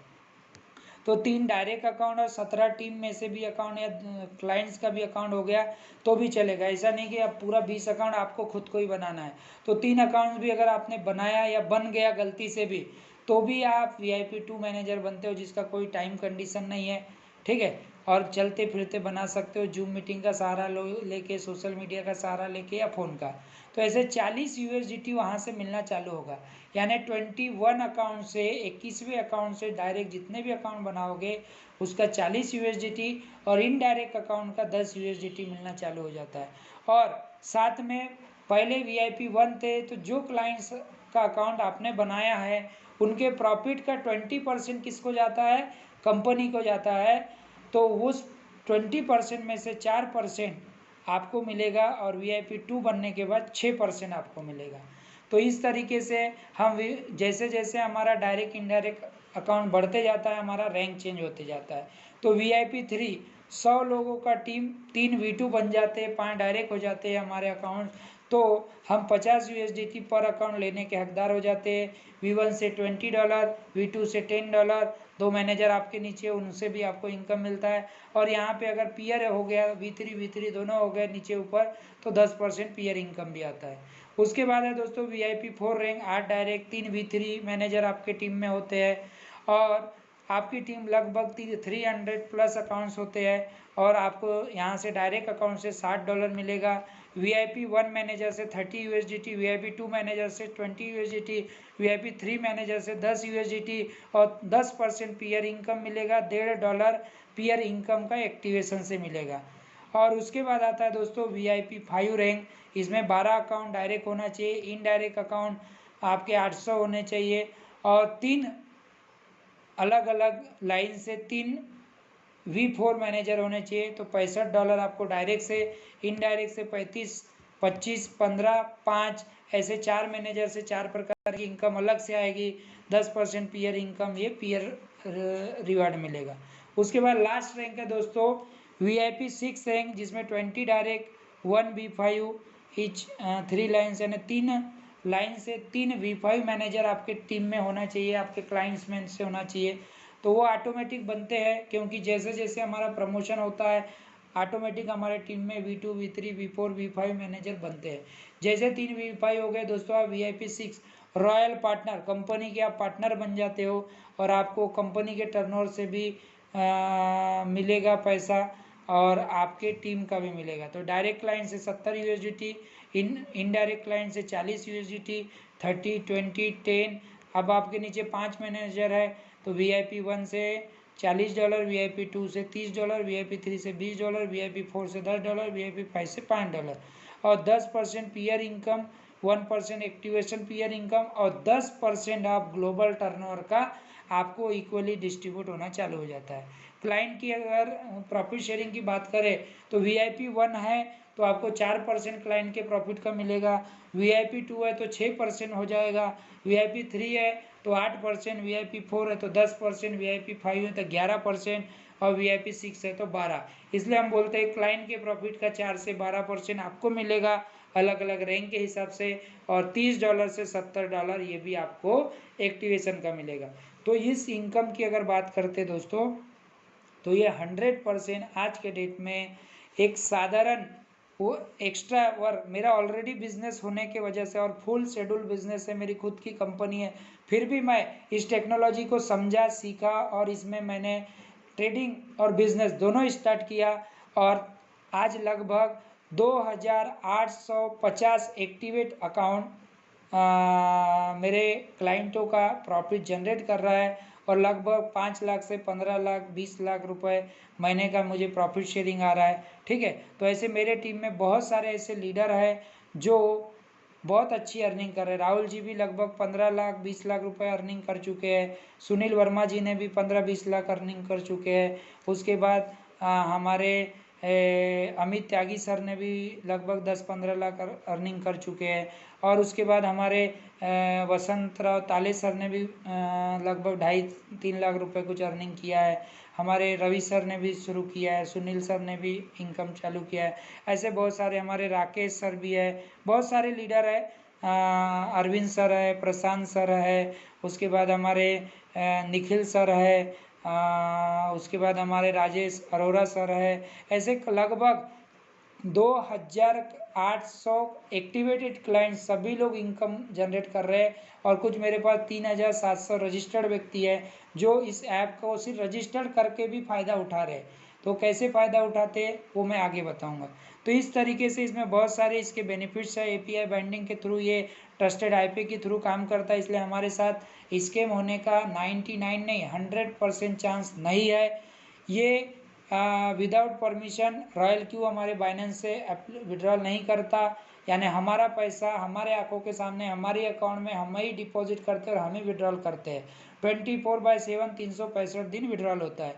A: तो 3 डायरेक्ट अकाउंट और 17 टीम में से भी अकाउंट या क्लाइंट्स का भी अकाउंट हो गया तो भी चलेगा। ऐसा नहीं कि अब पूरा 20 अकाउंट आपको खुद को ही बनाना है। तो 3 अकाउंट भी अगर आपने बनाया या बन गया गलती से भी, तो भी आप VIP2 मैनेजर बनते हो, जिसका कोई टाइम कंडीशन नहीं है। ठीक है, और चलते फिरते बना सकते हो, जूम मीटिंग का सहारा लेके, सोशल मीडिया का सहारा लेके या फ़ोन का। तो ऐसे 40 USDT वहाँ से मिलना चालू होगा। यानी 21 अकाउंट से, 21वें अकाउंट से डायरेक्ट जितने भी अकाउंट बनाओगे उसका 40 USDT और इनडायरेक्ट अकाउंट का 10 USDT मिलना चालू हो जाता है। और साथ में पहले VIP1 थे, तो जो क्लाइंट्स का अकाउंट आपने बनाया है उनके प्रॉफिट का 20% किसको जाता है, कंपनी को जाता है। तो उस 20% में से 4% आपको मिलेगा और VIP2 बनने के बाद 6% आपको मिलेगा। तो इस तरीके से हम जैसे जैसे हमारा डायरेक्ट इनडायरेक्ट अकाउंट बढ़ते जाता है, हमारा रैंक चेंज होते जाता है। तो VIP3 100 लोगों का टीम, 3 V2 बन जाते हैं, 5 डायरेक्ट हो जाते हैं हमारे अकाउंट। तो हम 50 USDT पर अकाउंट लेने के हकदार हो जाते हैं। V1 से $20, V2 से $10, दो मैनेजर आपके नीचे उनसे भी आपको इनकम मिलता है। और यहाँ पे अगर पीयर हो गया V3 दोनों हो गए नीचे ऊपर तो 10% पीयर इनकम भी आता है। उसके बाद है दोस्तों VIP 4 rank 8 direct 3 V3 manager आपके टीम में होते हैं और आपकी टीम लगभग 300 प्लस अकाउंट्स होते हैं और आपको यहाँ से डायरेक्ट अकाउंट से $60 मिलेगा। VIP 1 मैनेजर से 30 USDT, VIP 2 मैनेजर से 20 USDT, VIP 3 मैनेजर से 10 USDT और 10% पीयर इनकम मिलेगा। $1.5 पीयर इनकम का एक्टिवेशन से मिलेगा। और उसके बाद आता है दोस्तों VIP 5 रैंक। इसमें 12 अकाउंट डायरेक्ट होना चाहिए, इनडायरेक्ट अकाउंट आपके 800 होने चाहिए और 3 अलग अलग लाइन से 3 V4 मैनेजर होने चाहिए। तो $65 आपको डायरेक्ट से, इनडायरेक्ट से 35, 25, 15, 5 ऐसे 4 मैनेजर से 4 प्रकार की इनकम अलग से आएगी। 10% पीयर इनकम, ये पीयर रिवार्ड मिलेगा। उसके बाद लास्ट रैंक है दोस्तों VIP 6 रैंक, जिसमें 20 डायरेक्ट 1 V5 ईच 3 लाइन यानी 3 लाइन से 3 V5 मैनेजर आपके टीम में होना चाहिए, आपके क्लाइंट्स में से होना चाहिए। तो वो ऑटोमेटिक बनते हैं क्योंकि जैसे जैसे हमारा प्रमोशन होता है ऑटोमेटिक हमारे टीम में V2, V3, V4, V5 manager बनते हैं। जैसे 3 V5 हो गए दोस्तों, आप VIP 6 रॉयल पार्टनर, कंपनी के आप पार्टनर बन जाते हो और आपको कंपनी के टर्नओवर से भी मिलेगा पैसा और आपके टीम का भी मिलेगा। तो डायरेक्ट क्लाइंट से 70 USDT, इनडायरेक्ट क्लाइंट से 40 USDT, 30, 20, 10। अब आपके नीचे 5 मैनेजर है तो VIP 1 से $40, VIP 2 से $30, VIP 3 से $20, VIP 4 से $10, VIP 5 से $5 और 10% peer income, 1% activation peer income और 10% आप ग्लोबल टर्नओवर का आपको इक्वली डिस्ट्रीब्यूट होना चालू हो जाता है। क्लाइंट की अगर प्रॉफिट शेयरिंग की बात करें तो VIP 1 है तो आपको 4% क्लाइंट के प्रॉफिट का मिलेगा, VIP 2 है तो 6% हो जाएगा, VIP 3 है तो 8%, VIP 4 है तो 10%, VIP 5 है तो 11% और VIP 6 है तो 12%। इसलिए हम बोलते हैं क्लाइंट के प्रॉफिट का 4 से 12% आपको मिलेगा अलग अलग रैंक के हिसाब से और $30 से $70 ये भी आपको एक्टिवेशन का मिलेगा। तो इस इनकम की अगर बात करते दोस्तों तो ये 100% आज के डेट में एक साधारण वो एक्स्ट्रा वर्क, मेरा ऑलरेडी बिजनेस होने के वजह से और फुल शेड्यूल बिजनेस है, मेरी खुद की कंपनी है, फिर भी मैं इस टेक्नोलॉजी को समझा, सीखा और इसमें मैंने ट्रेडिंग और बिजनेस दोनों स्टार्ट किया और आज लगभग 2850 एक्टिवेट अकाउंट मेरे क्लाइंटों का प्रॉफिट जनरेट कर रहा है और लगभग 5 लाख से 15 लाख 20 लाख रुपए महीने का मुझे प्रॉफिट शेयरिंग आ रहा है। ठीक है, तो ऐसे मेरे टीम में बहुत सारे ऐसे लीडर हैं जो बहुत अच्छी अर्निंग कर रहे हैं। राहुल जी भी लगभग 15 लाख 20 लाख रुपए अर्निंग कर चुके हैं, सुनील वर्मा जी ने भी 15-20 लाख अर्निंग कर चुके हैं। उसके बाद हमारे अमित त्यागी सर ने भी लगभग 10-15 लाख अर्निंग कर चुके हैं और उसके बाद हमारे वसंत राव ताले सर ने भी लगभग 2.5-3 लाख रुपए कुछ अर्निंग किया है। हमारे रवि सर ने भी शुरू किया है, सुनील सर ने भी इनकम चालू किया है। ऐसे बहुत सारे हमारे राकेश सर भी है, बहुत सारे लीडर है, अरविंद सर है, प्रशांत सर है, उसके बाद हमारे निखिल सर है, उसके बाद हमारे राजेश अरोरा सर है। ऐसे लगभग 2800 एक्टिवेटेड क्लाइंट सभी लोग इनकम जनरेट कर रहे हैं और कुछ मेरे पास 3700 रजिस्टर्ड व्यक्ति है जो इस ऐप को सिर्फ रजिस्टर्ड करके भी फ़ायदा उठा रहे हैं। तो कैसे फ़ायदा उठाते हैं वो मैं आगे बताऊंगा। तो इस तरीके से इसमें बहुत सारे इसके बेनिफिट्स है। API बाइंडिंग के थ्रू ये ट्रस्टेड IP के थ्रू काम करता है, इसलिए हमारे साथ स्कैम होने का 99 नहीं 100% चांस नहीं है। ये विदाउट परमिशन रॉयल क्यू हमारे बाइनेंस से विड्रॉल नहीं करता, यानी हमारा पैसा हमारे आंखों के सामने हमारे अकाउंट में हम ही डिपॉजिट करते हैं और हम ही विड्रॉल करते हैं। 24/7 365 दिन विड्रॉल होता है।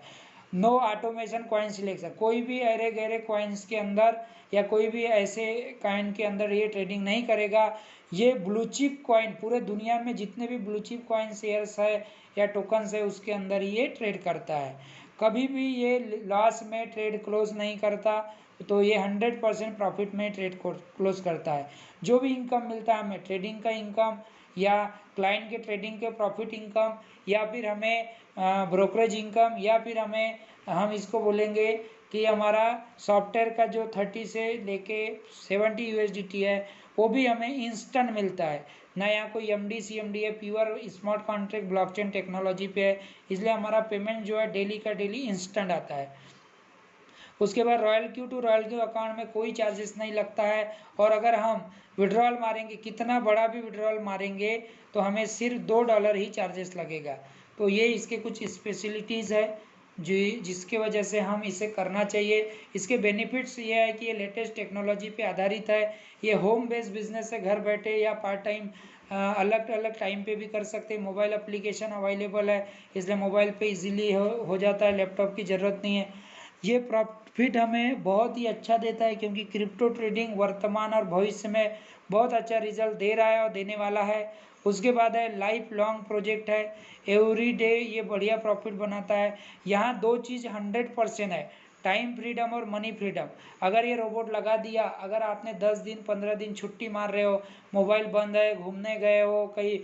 A: नो ऑटोमेशन कॉइन सिलेक्शन, कोई भी अरे गहरे कॉइन्स के अंदर या कोई भी ऐसे कॉइन के अंदर ये ट्रेडिंग नहीं करेगा। ये ब्लू चिप कॉइन पूरे दुनिया में जितने भी ब्लू चिप कॉइन शेयर्स है या टोकन्स है उसके अंदर ये ट्रेड करता है। कभी भी ये लॉस में ट्रेड क्लोज नहीं करता, तो ये 100% प्रॉफिट में ट्रेड क्लोज करता है। जो भी इनकम मिलता है हमें, ट्रेडिंग का इनकम या क्लाइंट के ट्रेडिंग के प्रॉफिट इनकम, या फिर हमें ब्रोकरेज इनकम, या फिर हम इसको बोलेंगे कि हमारा सॉफ्टवेयर का जो 30 से लेके 70 USDT है, वो भी हमें इंस्टेंट मिलता है। ना यहाँ कोई MD CMD है, pure smart contract blockchain technology पे है, इसलिए हमारा पेमेंट जो है डेली का डेली इंस्टेंट आता है। उसके बाद Royal Q to Royal Q account में कोई चार्जेस नहीं लगता है, और अगर हम विड्रॉल मारेंगे, कितना बड़ा भी विड्रॉल मारेंगे, तो हमें सिर्फ $2 ही चार्जेस लगेगा। तो ये इसके कुछ स्पेशलिटीज़ है जिसके वजह से हम इसे करना चाहिए। इसके बेनिफिट्स ये है कि ये लेटेस्ट टेक्नोलॉजी पे आधारित है, ये होम बेस्ड बिजनेस है, घर बैठे या पार्ट टाइम अलग अलग टाइम पे भी कर सकते हैं। मोबाइल एप्लीकेशन अवेलेबल है, इसलिए मोबाइल पे इजीली हो जाता है, लैपटॉप की ज़रूरत नहीं है। ये प्रॉफिट हमें बहुत ही अच्छा देता है, क्योंकि क्रिप्टो ट्रेडिंग वर्तमान और भविष्य में बहुत अच्छा रिजल्ट दे रहा है और देने वाला है। उसके बाद है लाइफ लॉन्ग प्रोजेक्ट है, एवरी डे ये बढ़िया प्रॉफिट बनाता है। यहाँ दो चीज़ 100% है, टाइम फ्रीडम और मनी फ्रीडम। अगर ये रोबोट लगा दिया, अगर आपने 10 दिन 15 दिन छुट्टी मार रहे हो, मोबाइल बंद है, घूमने गए हो, कहीं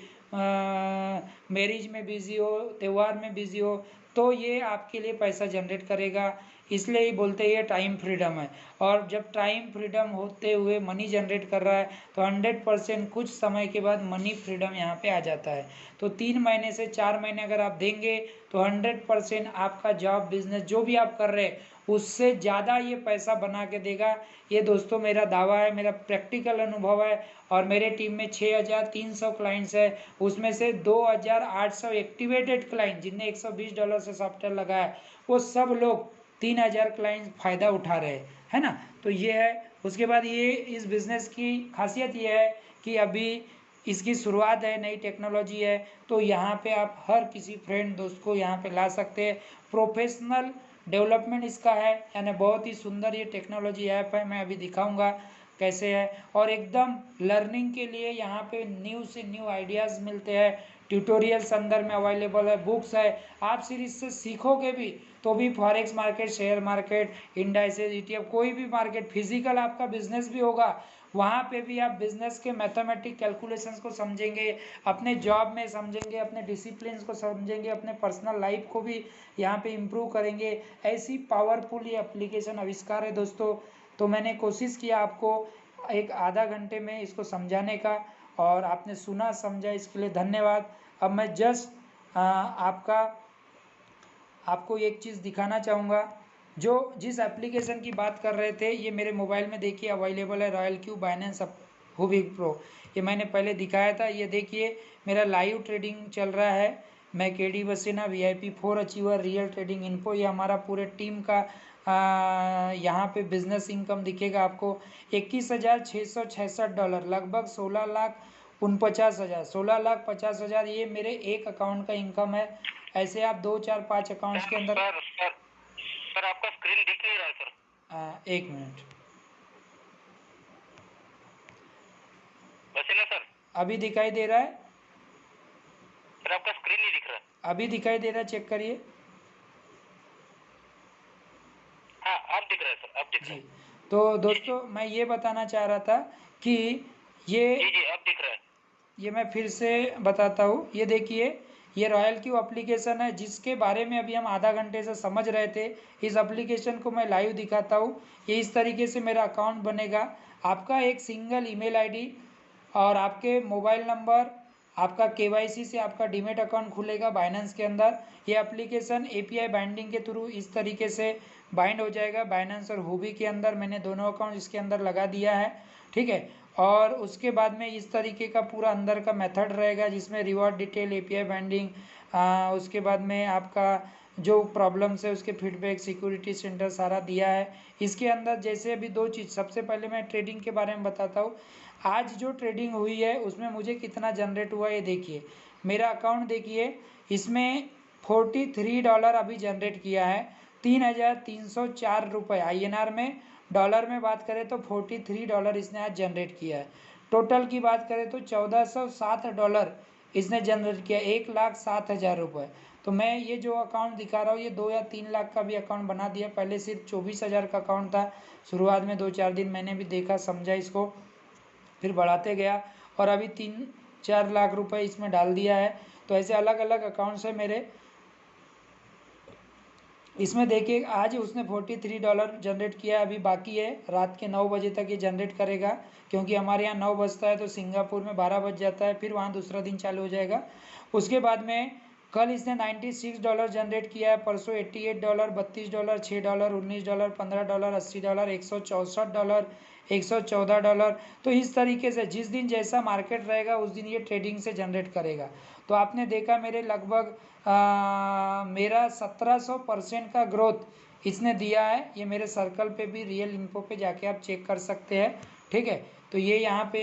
A: मैरिज में बिजी हो, त्यौहार में बिजी हो, तो ये आपके लिए पैसा जनरेट करेगा। इसलिए ही बोलते हैं ये टाइम फ्रीडम है। और जब टाइम फ्रीडम होते हुए मनी जनरेट कर रहा है, तो 100% कुछ समय के बाद मनी फ्रीडम यहाँ पे आ जाता है। तो 3 महीने से 4 महीने अगर आप देंगे, तो 100% आपका जॉब बिजनेस जो भी आप कर रहे हैं, उससे ज़्यादा ये पैसा बना के देगा। ये दोस्तों मेरा दावा है, मेरा प्रैक्टिकल अनुभव है। और मेरे टीम में 6300 क्लाइंट्स है, उसमें से 2800 एक्टिवेटेड क्लाइंट जिनने $120 से सॉफ्टवेयर लगाया, वो सब लोग 3000 क्लाइंट फ़ायदा उठा रहे है ना। तो ये है। उसके बाद ये इस बिज़नेस की खासियत ये है कि अभी इसकी शुरुआत है, नई टेक्नोलॉजी है, तो यहाँ पे आप हर किसी फ्रेंड दोस्त को यहाँ पे ला सकते हैं। प्रोफेशनल डेवलपमेंट इसका है, यानी बहुत ही सुंदर ये टेक्नोलॉजी ऐप है। मैं अभी दिखाऊंगा कैसे है। और एकदम लर्निंग के लिए यहाँ पे न्यू से न्यू आइडियाज़ मिलते हैं, ट्यूटोरियल्स अंदर में अवेलेबल है, बुक्स है, आप सिर्फ इससे सीखोगे भी तो भी forex market, share market, indices, ETF, कोई भी मार्केट, फिजिकल आपका बिजनेस भी होगा, वहाँ पे भी आप बिजनेस के मैथमेटिक कैलकुलेशंस को समझेंगे, अपने जॉब में समझेंगे, अपने डिसिप्लिन को समझेंगे, अपने पर्सनल लाइफ को भी यहाँ पे इम्प्रूव करेंगे। ऐसी पावरफुल ये एप्लीकेशन आविष्कार है दोस्तों। तो मैंने कोशिश किया आपको एक आधा घंटे में इसको समझाने का, और आपने सुना समझा, इसके लिए धन्यवाद। अब मैं जस्ट आपको एक चीज़ दिखाना चाहूँगा। जिस एप्लीकेशन की बात कर रहे थे, ये मेरे मोबाइल में देखिए अवेलेबल है, रॉयल क्यू बाइनेंस हुबी प्रो। ये मैंने पहले दिखाया था, ये देखिए मेरा लाइव ट्रेडिंग चल रहा है। मैं KD बसेना VIP 4 achiever real trading info, ये हमारा पूरे टीम का यहाँ पे बिजनेस इनकम दिखेगा आपको। $21,666, लगभग 16,49,000, 16,50,000 ये मेरे एक अकाउंट का इनकम है। ऐसे आप 2 4 5 अकाउंट्स के अंदर।
B: सर आपका स्क्रीन दिख नहीं रहा है सर।
A: एक मिनट,
B: वैसे ना सर,
A: अभी दिखाई दे रहा है?
B: सर आपका स्क्रीन नहीं दिख रहा।
A: अभी दिखाई दे रहा है, चेक करिए।
B: हाँ अब दिख रहा है सर, अब दिख रहा
A: जी,
B: है।
A: तो दोस्तों मैं ये बताना चाह रहा था कि ये
B: जी अब दिख रहा है।
A: ये मैं फिर से बताता हूँ। ये देखिए, ये रॉयल क्यू एप्लीकेशन है, जिसके बारे में अभी हम आधा घंटे से समझ रहे थे। इस एप्लीकेशन को मैं लाइव दिखाता हूँ। ये इस तरीके से मेरा अकाउंट बनेगा। आपका एक सिंगल ईमेल आईडी और आपके मोबाइल नंबर, आपका KYC से आपका डीमेट अकाउंट खुलेगा बाइनेंस के अंदर। ये एप्लीकेशन API बाइंडिंग के थ्रू इस तरीके से बाइंड हो जाएगा बाइनेंस और हुबी के अंदर। मैंने दोनों अकाउंट इसके अंदर लगा दिया है, ठीक है। और उसके बाद में इस तरीके का पूरा अंदर का मेथड रहेगा, जिसमें रिवॉर्ड डिटेल, API बाइंडिंग, उसके बाद में आपका जो प्रॉब्लम्स है उसके फीडबैक, सिक्योरिटी सेंटर सारा दिया है इसके अंदर। जैसे अभी दो चीज़, सबसे पहले मैं ट्रेडिंग के बारे में बताता हूँ। आज जो ट्रेडिंग हुई है उसमें मुझे कितना जनरेट हुआ, ये देखिए मेरा अकाउंट देखिए, इसमें $43 अभी जनरेट किया है। 3,304 रुपये INR में। डॉलर में बात करें तो $43 इसने आज जनरेट किया है। टोटल की बात करें तो $1,407 इसने जनरेट किया, 1,07,000 रुपये। तो मैं ये जो अकाउंट दिखा रहा हूँ ये 2 या 3 लाख का भी अकाउंट बना दिया। पहले सिर्फ 24,000 का अकाउंट था, शुरुआत में 2-4 दिन मैंने भी देखा समझा इसको, फिर बढ़ाते गया और अभी 3-4 लाख रुपए इसमें डाल दिया है। तो ऐसे अलग अलग अकाउंट्स है मेरे। इसमें देखिए आज उसने $43 जनरेट किया है, अभी बाकी है, रात के 9 बजे तक ये जनरेट करेगा, क्योंकि हमारे यहाँ 9 बजता है तो सिंगापुर में 12 बज जाता है, फिर वहाँ दूसरा दिन चालू हो जाएगा। उसके बाद में कल इसने $96 जनरेट किया है, परसों $88, $32, $6, $19, $15, $80, $164, $114। तो इस तरीके से जिस दिन जैसा मार्केट रहेगा उस दिन ये ट्रेडिंग से जनरेट करेगा। तो आपने देखा मेरे लगभग मेरा 1700% का ग्रोथ इसने दिया है। ये मेरे सर्कल पे भी रियल इन्फो पे जाके आप चेक कर सकते हैं, ठीक है। तो ये यहाँ पे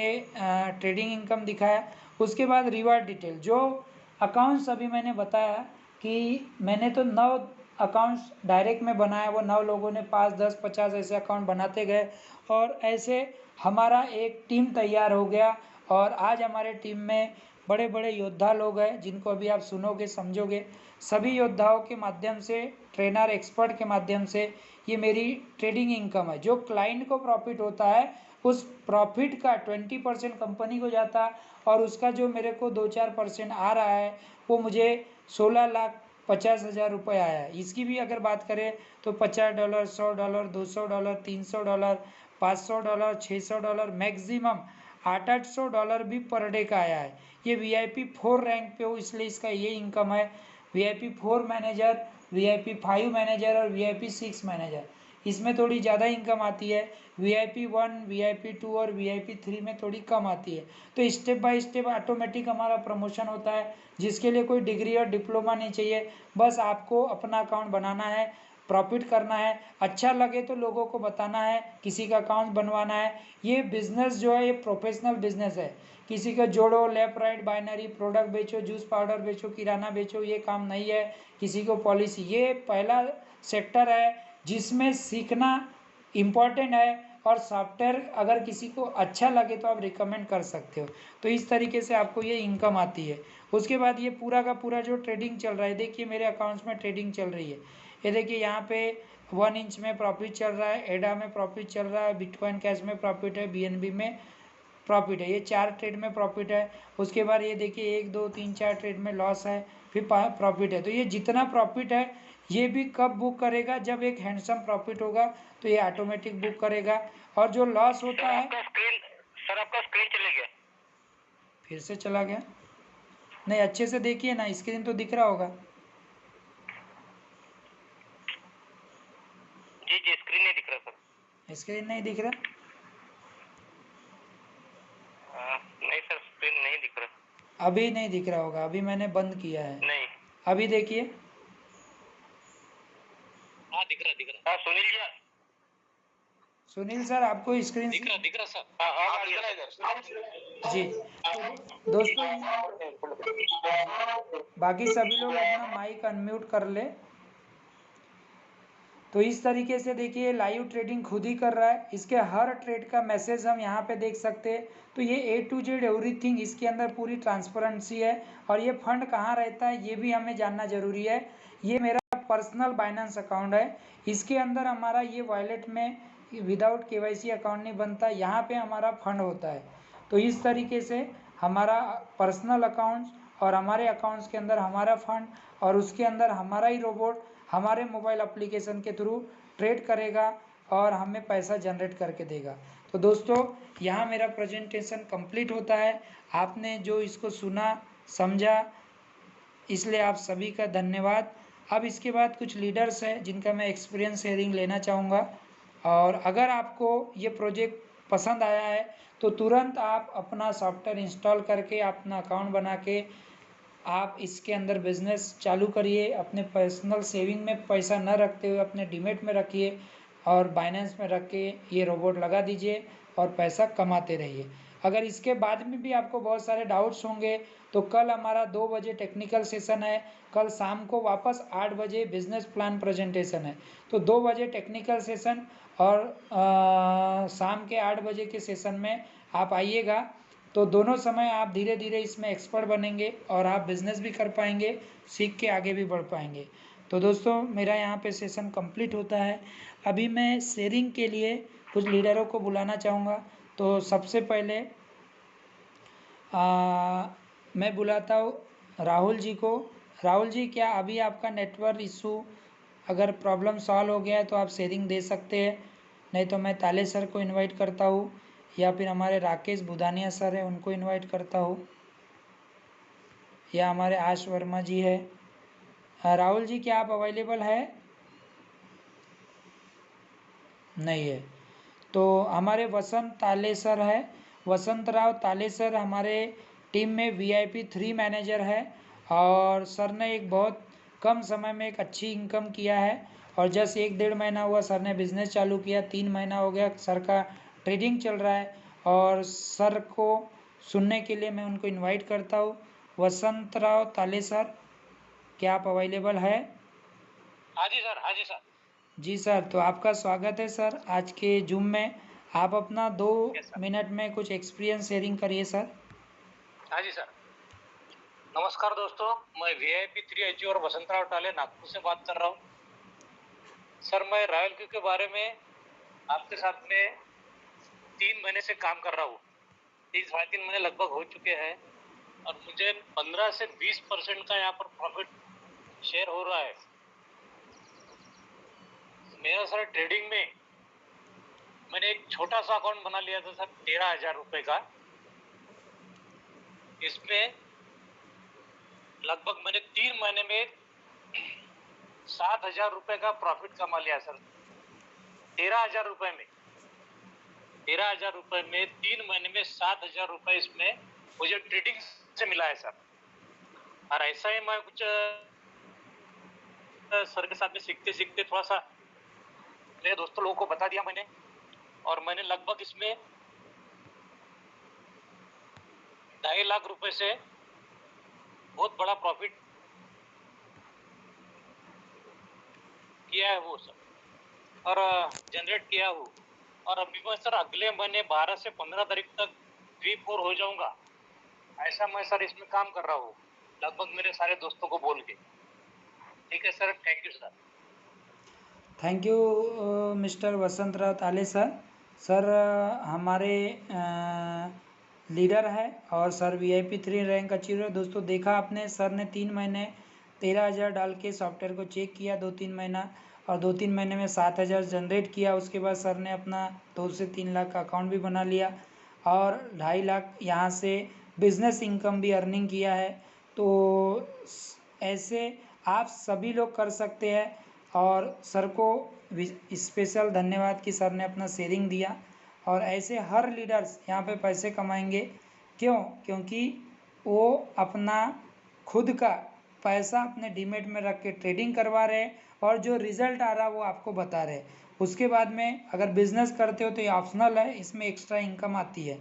A: ट्रेडिंग इनकम दिखाया। उसके बाद रिवार्ड डिटेल, जो अकाउंट्स अभी मैंने बताया कि मैंने तो 9 अकाउंट्स डायरेक्ट में बनाया, वो 9 लोगों ने 5, 10, 50 ऐसे अकाउंट बनाते गए और ऐसे हमारा एक टीम तैयार हो गया। और आज हमारे टीम में बड़े बड़े योद्धा लोग हैं जिनको अभी आप सुनोगे समझोगे। सभी योद्धाओं के माध्यम से, ट्रेनर एक्सपर्ट के माध्यम से ये मेरी ट्रेडिंग इनकम है। जो क्लाइंट को प्रॉफिट होता है उस प्रॉफिट का 20% कंपनी को जाता है और उसका जो मेरे को 2-4% आ रहा है वो मुझे 16,50,000 रुपये आया है। इसकी भी अगर बात करें तो $50, $100, $200, $300, $500, $600, मैक्सिमम $800 भी पर डे का आया है। ये VIP 4 रैंक पे हो इसलिए इसका ये इनकम है। VIP 4 मैनेजर, VIP 5 मैनेजर और VIP 6 मैनेजर, इसमें थोड़ी ज़्यादा इनकम आती है। VIP 1, VIP 2 और VIP 3 में थोड़ी कम आती है। तो स्टेप बाय स्टेप ऑटोमेटिक हमारा प्रमोशन होता है, जिसके लिए कोई डिग्री और डिप्लोमा नहीं चाहिए। बस आपको अपना अकाउंट बनाना है, प्रॉफिट करना है, अच्छा लगे तो लोगों को बताना है, किसी का अकाउंट बनवाना है। ये बिजनेस जो है ये प्रोफेशनल बिजनेस है। किसी का जोड़ो, लेफ्ट राइट बाइनरी, प्रोडक्ट बेचो, जूस पाउडर बेचो, किराना बेचो, ये काम नहीं है। किसी को पॉलिसी, ये पहला सेक्टर है जिसमें सीखना इम्पॉर्टेंट है। और सॉफ्टवेयर अगर किसी को अच्छा लगे तो आप रिकमेंड कर सकते हो। तो इस तरीके से आपको ये इनकम आती है। उसके बाद ये पूरा का पूरा जो ट्रेडिंग चल रहा है, देखिए मेरे अकाउंट्स में ट्रेडिंग चल रही है। ये देखिए यहाँ पे 1 इंच में प्रॉफिट चल रहा है, एडा में प्रॉफिट चल रहा है, बिटकॉइन कैश में प्रॉफिट है, BNB में प्रॉफिट है। ये 4 ट्रेड में प्रॉफिट है। उसके बाद ये देखिए 1, 2, 3, 4 ट्रेड में लॉस है, फिर प्रॉफिट है। तो ये जितना प्रॉफिट है ये भी कब बुक करेगा, जब एक हैंडसम प्रॉफिट होगा तो ये ऑटोमेटिक बुक करेगा। और जो लॉस होता है,
B: सर आपका स्क्रीन चले गया,
A: फिर से चला गया। नहीं, अच्छे से देखिए ना, स्क्रीन तो दिख रहा होगा।
B: जी जी स्क्रीन नहीं दिख रहा सर।
A: स्क्रीन नहीं दिख रहा?
B: नहीं सर स्क्रीन नहीं दिख रहा।
A: अभी नहीं दिख रहा होगा, अभी मैंने बंद किया है।
B: नहीं,
A: अभी देखिए।
B: हाँ दिख रहा। सुनील जी,
A: सुनील सर आपको स्क्रीन
B: दिख रहा सर। हाँ दिख रहा इधर
A: जी। तो दोस्तों बाकी सभी लोग अपना माइक अनम्यूट कर ले। तो इस तरीके से देखिए लाइव ट्रेडिंग खुद ही कर रहा है। इसके हर ट्रेड का मैसेज हम यहाँ पे देख सकते हैं। तो ये A to Z एवरीथिंग, इसके अंदर पूरी ट्रांसपेरेंसी है। और ये फंड कहाँ रहता है ये भी हमें जानना जरूरी है। ये मेरा पर्सनल बाइनेंस अकाउंट है, इसके अंदर हमारा ये वॉलेट में विदाउट KYC अकाउंट नहीं बनता, यहाँ पे हमारा फंड होता है। तो इस तरीके से हमारा पर्सनल अकाउंट्स और हमारे अकाउंट्स के अंदर हमारा फंड और उसके अंदर हमारा ही रोबोट हमारे मोबाइल एप्लीकेशन के थ्रू ट्रेड करेगा और हमें पैसा जनरेट करके देगा। तो दोस्तों यहाँ मेरा प्रेजेंटेशन कंप्लीट होता है। आपने जो इसको सुना समझा इसलिए आप सभी का धन्यवाद। अब इसके बाद कुछ लीडर्स हैं जिनका मैं एक्सपीरियंस शेयरिंग लेना चाहूँगा। और अगर आपको ये प्रोजेक्ट पसंद आया है तो तुरंत आप अपना सॉफ्टवेयर इंस्टॉल करके अपना अकाउंट बना के आप इसके अंदर बिजनेस चालू करिए। अपने पर्सनल सेविंग में पैसा न रखते हुए अपने डीमेट में रखिए और बाइनेंस में रख के ये रोबोट लगा दीजिए और पैसा कमाते रहिए। अगर इसके बाद में भी आपको बहुत सारे डाउट्स होंगे तो कल हमारा 2 बजे टेक्निकल सेशन है, कल शाम को वापस 8 बजे बिजनेस प्लान प्रेजेंटेशन है। तो 2 बजे टेक्निकल सेशन और शाम के 8 बजे के सेशन में आप आइएगा। तो दोनों समय आप धीरे धीरे इसमें एक्सपर्ट बनेंगे और आप बिजनेस भी कर पाएंगे, सीख के आगे भी बढ़ पाएंगे। तो दोस्तों मेरा यहाँ पे सेशन कंप्लीट होता है। अभी मैं शेयरिंग के लिए कुछ लीडरों को बुलाना चाहूँगा। तो सबसे पहले मैं बुलाता हूँ राहुल जी को। राहुल जी, क्या अभी आपका नेटवर्क इशू अगर प्रॉब्लम सॉल्व हो गया है तो आप शेयरिंग दे सकते हैं, नहीं तो मैं ताले सर को इनवाइट करता हूँ या फिर हमारे राकेश बुधानिया सर है उनको इनवाइट करता हूँ, या हमारे आश वर्मा जी है। राहुल जी, क्या आप अवेलेबल है? नहीं है। तो हमारे वसंत ताले सर है, वसंत राव ताले सर हमारे टीम में VIP 3 मैनेजर है और सर ने एक बहुत कम समय में एक अच्छी इनकम किया है और जस्ट 1-1.5 महीना हुआ सर ने बिजनेस चालू किया, 3 महीना हो गया सर का ट्रेडिंग चल रहा है। और सर को सुनने के लिए मैं उनको इनवाइट करता हूँ। वसंत राव ताले सर, क्या आप अवेलेबल है?
B: हाँ जी सर, हाँ जी सर।
A: जी सर, तो आपका स्वागत है सर आज के जूम में। आप अपना 2
B: यस सर।
A: मिनट में कुछ एक्सपीरियंस शेयरिंग करिए सर।
B: हाँ जी सर। नमस्कार दोस्तों, मैं VIP 3 एच और वसंतराव टाले नागपुर से बात कर रहा हूँ। सर, मैं रॉयल क्यू के बारे में आपके साथ में 3 महीने से काम कर रहा हूँ। 3-3.5 महीने लगभग हो चुके हैं और मुझे 15 से 20% का यहाँ पर प्रॉफिट शेयर हो रहा है। मेरा सर ट्रेडिंग में मैंने एक छोटा सा अकाउंट बना लिया था सर, 13,000 रुपए का। इसमें लगभग मैंने 3 महीने में 7,000 रुपए का प्रॉफिट कमा लिया सर। 13,000 रुपए में 13,000 रुपए में 3 महीने में 7,000 रुपए इसमें मुझे ट्रेडिंग से मिला है सर। और ऐसा ही मैं कुछ सर के साथ में सीखते सीखते थोड़ा सा मेरे दोस्तों लोगों को बता दिया मैंने, और मैंने लगभग इसमें 2.5 लाख रुपए से बहुत बड़ा प्रॉफिट किया है वो सर, और जनरेट किया हूँ। और अभी मैं सर अगले महीने 12 से 15 तारीख तक V4 हो जाऊंगा, ऐसा मैं सर इसमें काम कर रहा हूँ, लगभग मेरे सारे दोस्तों को बोल के। ठीक है sir, thank you sir.
A: Thank you mister Vasant Rao Tale sir. Sir हमारे लीडर है और सर VIP 3 रैंक अचीवर है। दोस्तों देखा आपने, सर ने 3 महीने 13,000 डाल के सॉफ्टवेयर को चेक किया 2-3 महीना, और 2-3 महीने में 7,000 जनरेट किया। उसके बाद सर ने अपना 2 से 3 लाख का अकाउंट भी बना लिया और 2.5 लाख यहाँ से बिजनेस इनकम भी अर्निंग किया है। तो ऐसे आप सभी लोग कर सकते हैं और सर को स्पेशल धन्यवाद कि सर ने अपना शेयरिंग दिया। और ऐसे हर लीडर्स यहाँ पे पैसे कमाएंगे। क्यों? क्योंकि वो अपना खुद का पैसा अपने डीमेट में रख के ट्रेडिंग करवा रहे हैं और जो रिजल्ट आ रहा है वो आपको बता रहे हैं। उसके बाद में अगर बिजनेस करते हो तो ये ऑप्शनल है, इसमें एक्स्ट्रा इनकम आती है।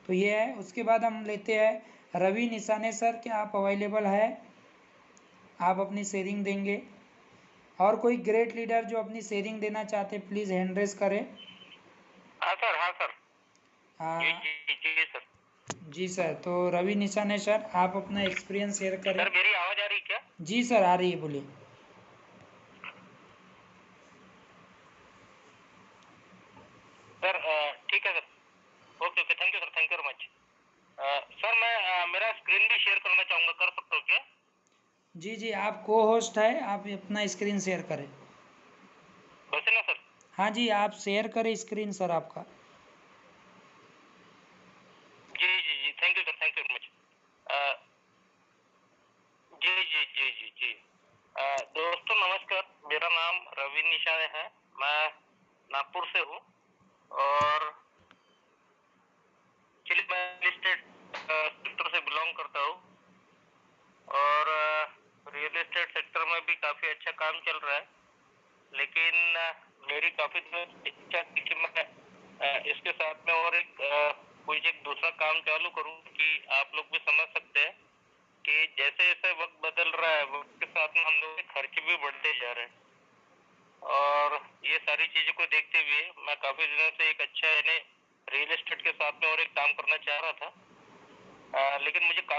A: तो ये है। उसके बाद हम लेते हैं रवि निशाने सर, क्या आप अवेलेबल है? आप अपनी शेयरिंग देंगे। और कोई ग्रेट लीडर जो अपनी शेयरिंग देना चाहते प्लीज़ हैंड रेस करें।
B: हाँ सर, हाँ सर। जी
A: हाँ
B: जी जी सर।
A: जी सर, तो रवि निशाने सर आप अपना एक्सपीरियंस शेयर करें।
B: सर मेरी आवाज आ रही क्या?
A: जी सर, आ रही है, बोलिए।
B: सर ठीक है sir. Okay okay, thank you sir, thank you very much. Sir मैं मेरा स्क्रीन भी शेयर करना चाहूंगा, कर सकता हूँ क्या?
A: जी जी, आप को होस्ट है, आप अपना स्क्रीन शेयर करें।
B: वैसे ना सर।
A: हाँ जी, आप शेयर करें स्क्रीन सर आपका।
B: जी जी जी, thank you sir, thank you very much. जी जी जी जी जी। दोस्तों नमस्कार, मेरा नाम रवि निशाने है। मैं नागपुर से हूँ और चलिए मैं रियल एस्टेट सेक्टर से बिलोंग करता हूँ और रियल एस्टेट सेक्टर में भी काफी अच्छा काम चल रहा है। लेकिन मेरी काफी इच्छा थी कि मैं इसके साथ में और कोई एक दूसरा काम चालू करूं, कि आप लोग भी समझ सकते हैं कि जैसे जैसे वक्त बदल रहा है, वक्त के साथ में हम लोग के खर्चे भी बढ़ते जा रहे हैं। और ये सारी चीजों को देखते हुए मैं काफी दिनों से एक अच्छा यानी रियल एस्टेट के साथ में और एक काम करना चाह रहा था। लेकिन मुझे काफी